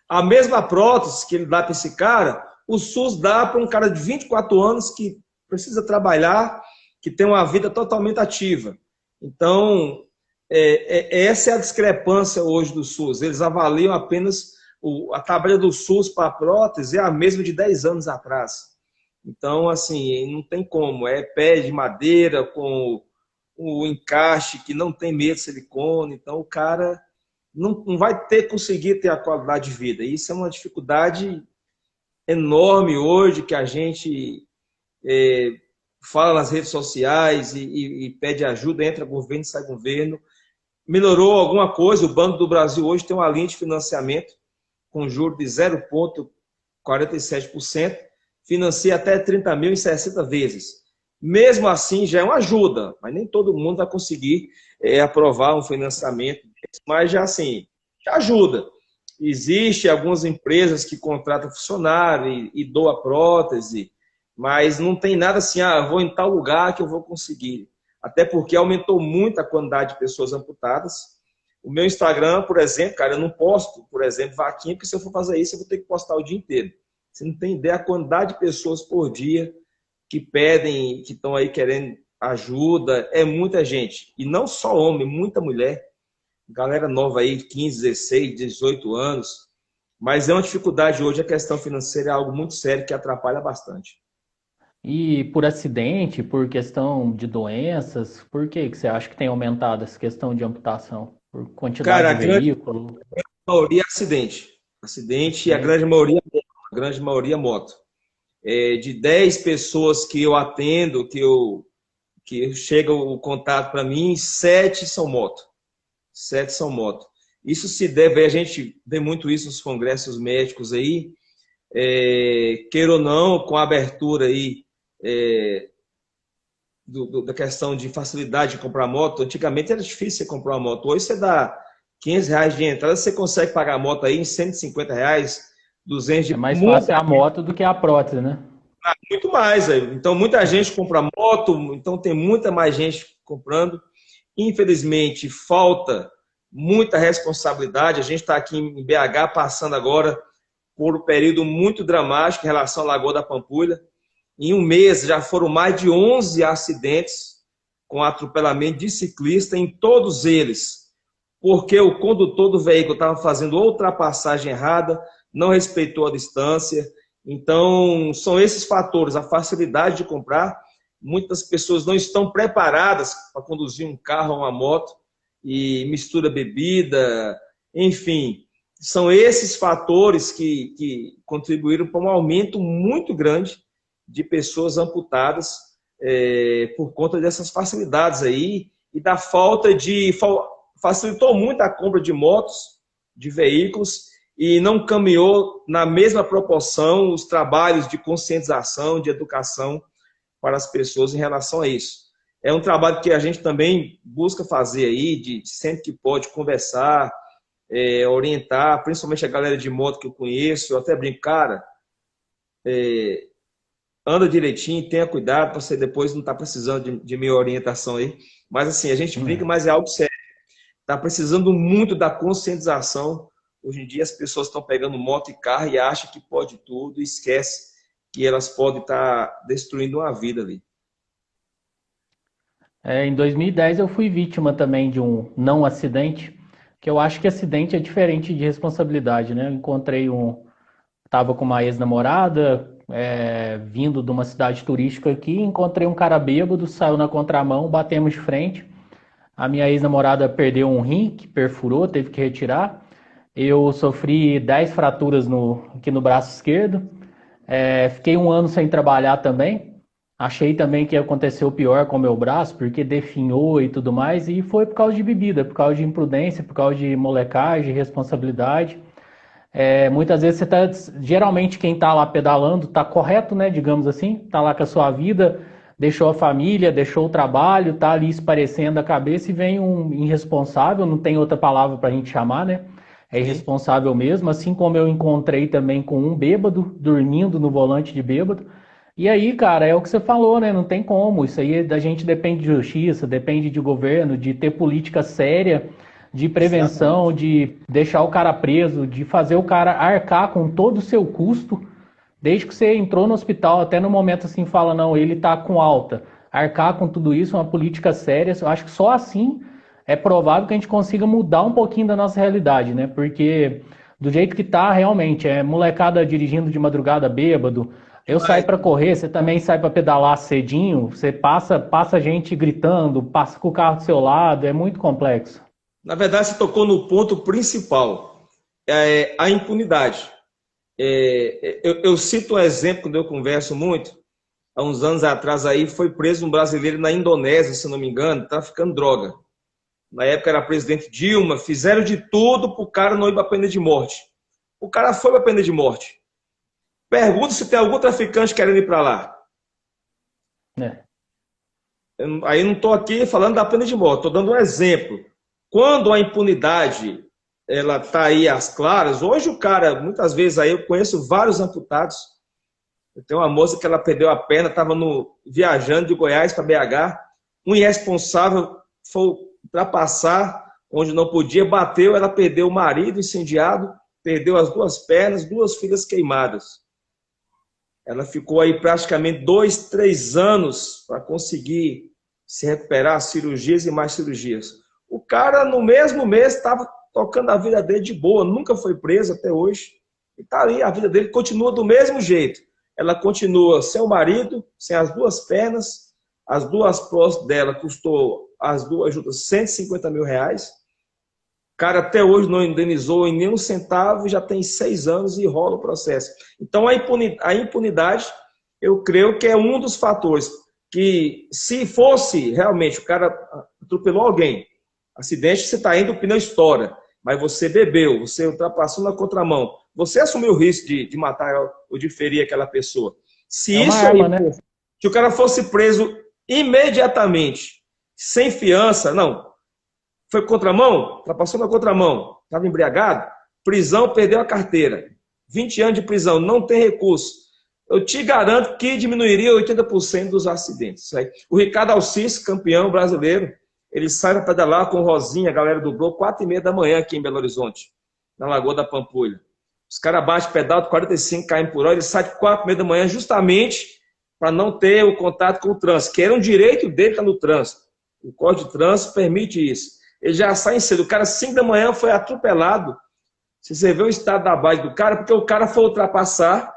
A mesma prótese que ele dá para esse cara, o SUS dá para um cara de 24 anos que precisa trabalhar, que tem uma vida totalmente ativa. Então, essa é a discrepância hoje do SUS. Eles avaliam apenas a tabela do SUS para a prótese é a mesma de 10 anos atrás. Então, assim, não tem como. É pé de madeira com o encaixe que não tem medo de silicone. Então, o cara não vai conseguir ter a qualidade de vida. Isso é uma dificuldade enorme hoje que a gente fala nas redes sociais e pede ajuda, entra governo, sai governo. Melhorou alguma coisa, o Banco do Brasil hoje tem uma linha de financiamento com juros de 0,47%, financia até 30 mil em 60 vezes. Mesmo assim, já é uma ajuda, mas nem todo mundo vai conseguir aprovar um financiamento, mas já assim, já ajuda. Existem algumas empresas que contratam funcionário e doa prótese, mas não tem nada assim, vou em tal lugar que eu vou conseguir. Até porque aumentou muito a quantidade de pessoas amputadas. O meu Instagram, por exemplo, cara, eu não posto, por exemplo, vaquinha, porque se eu for fazer isso, eu vou ter que postar o dia inteiro. Você não tem ideia a quantidade de pessoas por dia que pedem, que estão aí querendo ajuda. É muita gente. E não só homem, muita mulher. Galera nova aí, 15, 16, 18 anos. Mas é uma dificuldade hoje, a questão financeira é algo muito sério que atrapalha bastante. E por acidente, por questão de doenças, por que você acha que tem aumentado essa questão de amputação? Por quantidade Cara, de a grande veículo? maioria é acidente. Acidente e Acidente? a grande maioria é moto. De 10 pessoas que eu atendo, que chega o contato para mim, 7 são moto. 7 são moto. Isso se deve, a gente vê muito isso nos congressos médicos aí, queira ou não, com a abertura aí da questão de facilidade de comprar moto. Antigamente era difícil você comprar uma moto. Hoje você dá R$ 500 de entrada, você consegue pagar a moto aí em R$ 150, 200 É de mais muita, fácil a moto do que a prótese, né? muito mais. Aí. Então muita gente compra moto, então tem muita mais gente comprando. Infelizmente falta muita responsabilidade. A gente está aqui em BH passando agora por um período muito dramático em relação à Lagoa da Pampulha. Em um mês já foram mais de 11 acidentes com atropelamento de ciclista, em todos eles, porque o condutor do veículo estava fazendo ultrapassagem errada, não respeitou a distância. Então, são esses fatores, a facilidade de comprar. Muitas pessoas não estão preparadas para conduzir um carro ou uma moto e mistura bebida, enfim. São esses fatores que contribuíram para um aumento muito grande de pessoas amputadas por conta dessas facilidades aí e da falta de... Facilitou muito a compra de motos, de veículos, e não caminhou na mesma proporção os trabalhos de conscientização, de educação para as pessoas em relação a isso. É um trabalho que a gente também busca fazer aí, de sempre que pode conversar, orientar, principalmente a galera de moto que eu conheço. Eu até brinco, cara, anda direitinho, tenha cuidado para você depois não estar precisando de minha orientação aí. Mas assim, a gente brinca, mas é algo sério. Está precisando muito da conscientização. Hoje em dia as pessoas estão pegando moto e carro e acham que pode tudo e esquece que elas podem estar destruindo uma vida ali. Em 2010 eu fui vítima também de um não acidente, que eu acho que acidente é diferente de responsabilidade, né? Eu encontrei tava com uma ex-namorada, vindo de uma cidade turística aqui, encontrei um cara bêbado, saiu na contramão, batemos de frente. A minha ex-namorada perdeu um rim, que perfurou, teve que retirar. Eu sofri 10 fraturas aqui no braço esquerdo. Fiquei um ano sem trabalhar também. Achei também que aconteceu pior com o meu braço, porque definhou e tudo mais. E foi por causa de bebida, por causa de imprudência, por causa de molecagem, responsabilidade. Muitas vezes você tá, geralmente quem está lá pedalando está correto, né? Digamos assim, está lá com a sua vida, deixou a família, deixou o trabalho, está ali esparecendo a cabeça e vem um irresponsável, não tem outra palavra para a gente chamar, né? É Sim. irresponsável mesmo, assim como eu encontrei também com um bêbado, dormindo no volante de bêbado. E aí, cara, é o que você falou, né? Não tem como. Isso aí da gente depende de justiça, depende de governo, de ter política séria, de prevenção, Exatamente. de deixar o cara preso, de fazer o cara arcar com todo o seu custo, desde que você entrou no hospital, até no momento assim, fala, não, ele tá com alta. Arcar com tudo isso, uma política séria, eu acho que só assim é provável que a gente consiga mudar um pouquinho da nossa realidade, né? Porque do jeito que tá, realmente, molecada dirigindo de madrugada bêbado, eu saio Demais. para correr, você também sai para pedalar cedinho, você passa gente gritando, passa com o carro do seu lado, é muito complexo. Na verdade, você tocou no ponto principal, a impunidade. Eu cito um exemplo quando eu converso muito. Há uns anos atrás aí foi preso um brasileiro na Indonésia, se não me engano, traficando droga. Na época era presidente Dilma, fizeram de tudo para o cara não ir para a pena de morte. O cara foi para a pena de morte. Pergunta se tem algum traficante querendo ir para lá. Né? Aí não estou aqui falando da pena de morte, estou dando um exemplo. Quando a impunidade ela está aí às claras, hoje o cara, muitas vezes aí eu conheço vários amputados Eu tenho uma moça que ela perdeu a perna, estava viajando de Goiás para BH, um irresponsável foi ultrapassar onde não podia, bateu, ela perdeu o marido incendiado, perdeu as 2 pernas, 2 filhas queimadas. Ela ficou aí praticamente 2, 3 anos para conseguir se recuperar, cirurgias e mais cirurgias. O cara, no mesmo mês, estava tocando a vida dele de boa, nunca foi preso até hoje. E está ali, a vida dele continua do mesmo jeito. Ela continua sem o marido, sem as 2 pernas, as 2 próteses dela custou as 2 juntas R$ 150.000. O cara até hoje não indenizou em nenhum centavo, já tem 6 anos e rola o processo. Então a impunidade, eu creio que é um dos fatores que, se fosse realmente o cara atropelou alguém, acidente, você está indo, o pneu estoura, mas você bebeu, você ultrapassou na contramão, você assumiu o risco de matar ou de ferir aquela pessoa. Se É uma isso arma, aí, né? se o cara fosse preso imediatamente, sem fiança, não, foi contramão, ultrapassou na contramão, estava embriagado, prisão, perdeu a carteira, 20 anos de prisão, não tem recurso. Eu te garanto que diminuiria 80% dos acidentes. O Ricardo Alcides, campeão brasileiro, ele sai para pedalar com o Rosinha, a galera do Globo, 4h30 da manhã aqui em Belo Horizonte, na Lagoa da Pampulha. Os caras baixam pedal de 45 km por hora, ele sai de 4h30 da manhã justamente para não ter o contato com o trânsito, que era um direito dele estar no trânsito. O Código de Trânsito permite isso. Ele já sai cedo. O cara, 5 da manhã, foi atropelado. Se você vê o estado da base do cara, porque o cara foi ultrapassar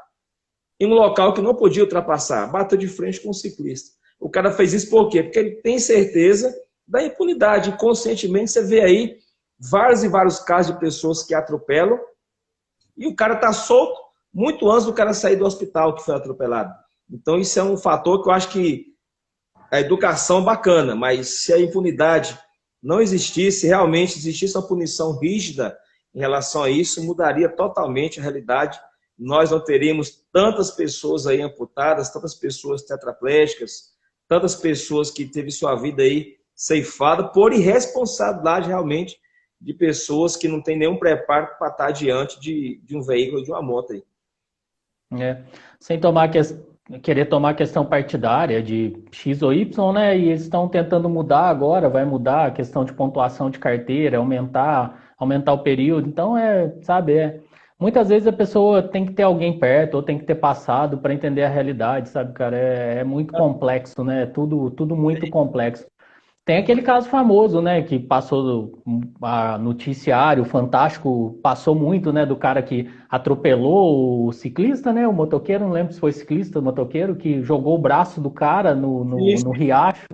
em um local que não podia ultrapassar. Bateu de frente com o ciclista. O cara fez isso por quê? Porque ele tem certeza da impunidade. Conscientemente, você vê aí vários e vários casos de pessoas que atropelam e o cara está solto muito antes do cara sair do hospital que foi atropelado. Então, isso é um fator que eu acho que a educação é bacana, mas se a impunidade não existisse, realmente existisse uma punição rígida em relação a isso, mudaria totalmente a realidade. Nós não teríamos tantas pessoas aí amputadas, tantas pessoas tetraplégicas, tantas pessoas que teve sua vida aí ceifada por irresponsabilidade realmente de pessoas que não têm nenhum preparo para estar diante de um veículo, de uma moto aí. Sem querer tomar a questão partidária de X ou Y, né? E eles estão tentando mudar agora, vai mudar a questão de pontuação de carteira, aumentar o período. Então, muitas vezes a pessoa tem que ter alguém perto ou tem que ter passado para entender a realidade, sabe, cara? É muito complexo, né? Tudo muito complexo. Tem aquele caso famoso, né, que passou a noticiário, o Fantástico passou muito, né, do cara que atropelou o ciclista, né, o motoqueiro, não lembro se foi ciclista ou motoqueiro, que jogou o braço do cara no riacho.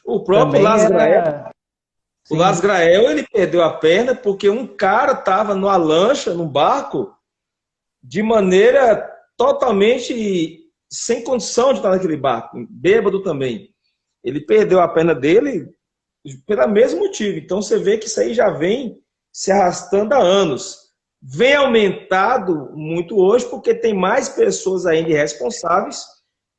O próprio Também Las Grael, era... o Sim, Las Grael, ele perdeu a perna porque um cara estava numa lancha, num barco, de maneira totalmente sem condição de estar naquele barco, bêbado também. Ele perdeu a perna dele pelo mesmo motivo. Então você vê que isso aí já vem se arrastando há anos. Vem aumentado muito hoje porque tem mais pessoas ainda irresponsáveis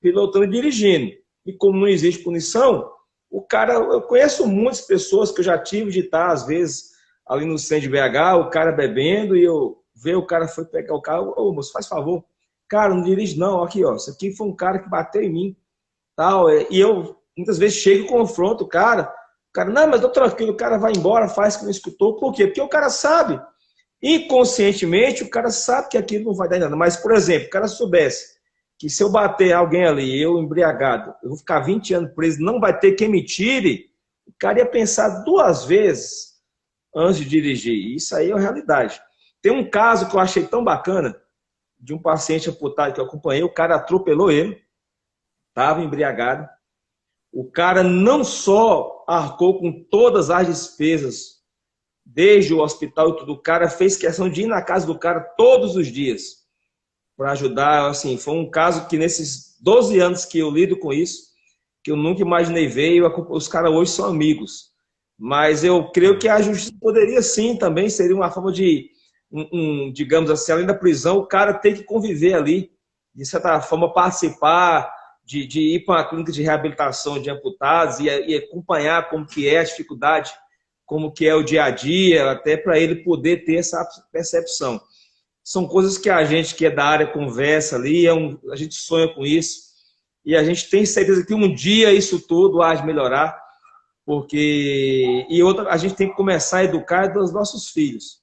pilotando e dirigindo. E como não existe punição, o cara, eu conheço muitas pessoas que eu já tive de estar, às vezes, ali no centro de BH, o cara bebendo e eu ver o cara foi pegar o carro, ô moço, faz favor, cara, não dirige não, aqui ó, isso aqui foi um cara que bateu em mim, tal, e eu muitas vezes chego e confronto o cara, não, mas tô tranquilo, o cara vai embora, faz que não escutou, por quê? Porque o cara sabe, inconscientemente, o cara sabe que aquilo não vai dar nada, mas, por exemplo, o cara soubesse que se eu bater alguém ali, eu embriagado, eu vou ficar 20 anos preso, não vai ter quem me tire, o cara ia pensar 2 vezes antes de dirigir, isso aí é a realidade. Tem um caso que eu achei tão bacana, de um paciente amputado que eu acompanhei, o cara atropelou ele, estava embriagado, o cara não só arcou com todas as despesas, desde o hospital e tudo, o cara fez questão de ir na casa do cara todos os dias, para ajudar, assim, foi um caso que nesses 12 anos que eu lido com isso, que eu nunca imaginei ver, e os caras hoje são amigos. Mas eu creio que a justiça poderia sim, também seria uma forma de, digamos assim, além da prisão, o cara tem que conviver ali, de certa forma participar, de ir para uma clínica de reabilitação de amputados e acompanhar como que é a dificuldade, como que é o dia a dia, até para ele poder ter essa percepção. São coisas que a gente que é da área conversa ali, a gente sonha com isso, e a gente tem certeza que um dia isso tudo há de melhorar, porque e outra, a gente tem que começar a educar dos nossos filhos.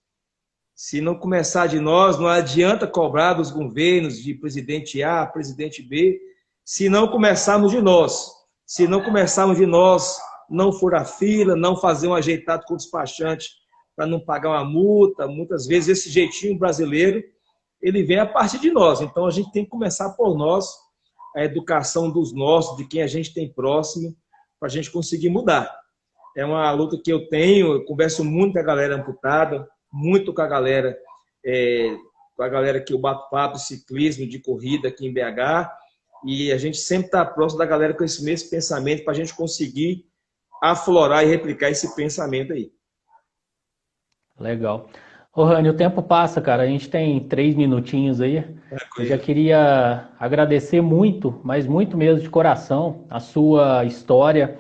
Se não começar de nós, não adianta cobrar dos governos, de presidente A, presidente B, se não começarmos de nós. Se não começarmos de nós, não furar fila, não fazer um ajeitado com o despachante para não pagar uma multa. Muitas vezes esse jeitinho brasileiro, ele vem a partir de nós. Então a gente tem que começar por nós, a educação dos nossos, de quem a gente tem próximo, para a gente conseguir mudar. É uma luta que eu tenho, eu converso muito com a galera amputada, muito com a galera que eu bato papo, ciclismo, de corrida aqui em BH, e a gente sempre está próximo da galera com esse mesmo pensamento para a gente conseguir aflorar e replicar esse pensamento aí. Legal. Ô, Rani, o tempo passa, cara. A gente tem 3 minutinhos aí. Eu já Tranquilo. queria agradecer muito, mas muito mesmo de coração, a sua história,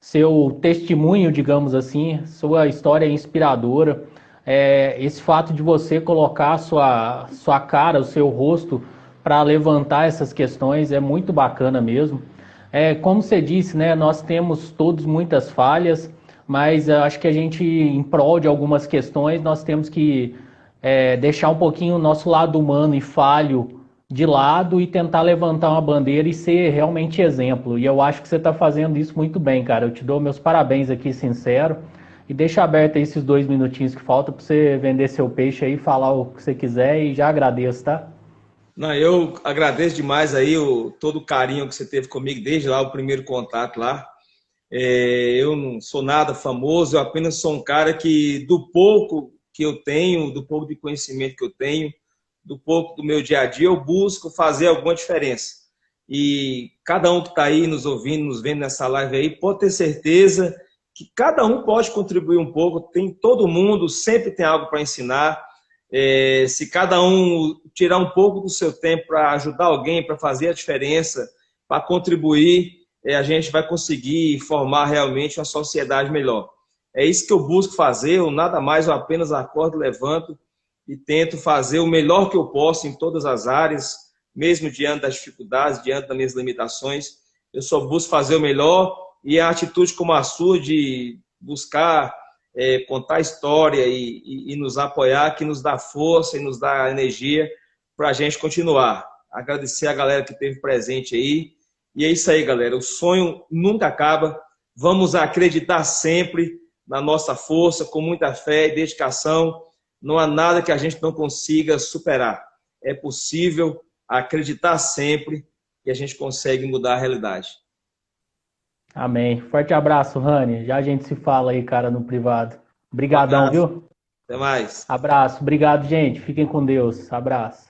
seu testemunho, digamos assim, sua história inspiradora. Esse fato de você colocar sua cara, o seu rosto para levantar essas questões é muito bacana mesmo. Como você disse, né, nós temos todos muitas falhas, mas acho que a gente, em prol de algumas questões, nós temos que deixar um pouquinho o nosso lado humano e falho de lado e tentar levantar uma bandeira e ser realmente exemplo. E eu acho que você está fazendo isso muito bem, cara. Eu te dou meus parabéns aqui, sincero. E deixa aberto aí esses 2 minutinhos que faltam para você vender seu peixe aí, falar o que você quiser e já agradeço, tá? Não, eu agradeço demais aí todo o carinho que você teve comigo desde lá o primeiro contato lá. Eu não sou nada famoso, eu apenas sou um cara que, do pouco que eu tenho, do pouco de conhecimento que eu tenho, do pouco do meu dia a dia, eu busco fazer alguma diferença. E cada um que está aí nos ouvindo, nos vendo nessa live aí, pode ter certeza que cada um pode contribuir um pouco, tem todo mundo, sempre tem algo para ensinar. Se cada um tirar um pouco do seu tempo para ajudar alguém, para fazer a diferença, para contribuir, a gente vai conseguir formar realmente uma sociedade melhor. É isso que eu busco fazer, eu nada mais, eu apenas acordo, levanto e tento fazer o melhor que eu posso em todas as áreas, mesmo diante das dificuldades, diante das minhas limitações. Eu só busco fazer o melhor e a atitude como a sua de buscar contar história e nos apoiar, que nos dá força e nos dá energia para a gente continuar. Agradecer a galera que esteve presente aí. E é isso aí, galera. O sonho nunca acaba. Vamos acreditar sempre na nossa força, com muita fé e dedicação. Não há nada que a gente não consiga superar. É possível acreditar sempre que a gente consegue mudar a realidade. Amém. Forte abraço, Rani. Já a gente se fala aí, cara, no privado. Um Obrigadão, abraço. viu? Até mais. Abraço. Obrigado, gente. Fiquem com Deus. Abraço.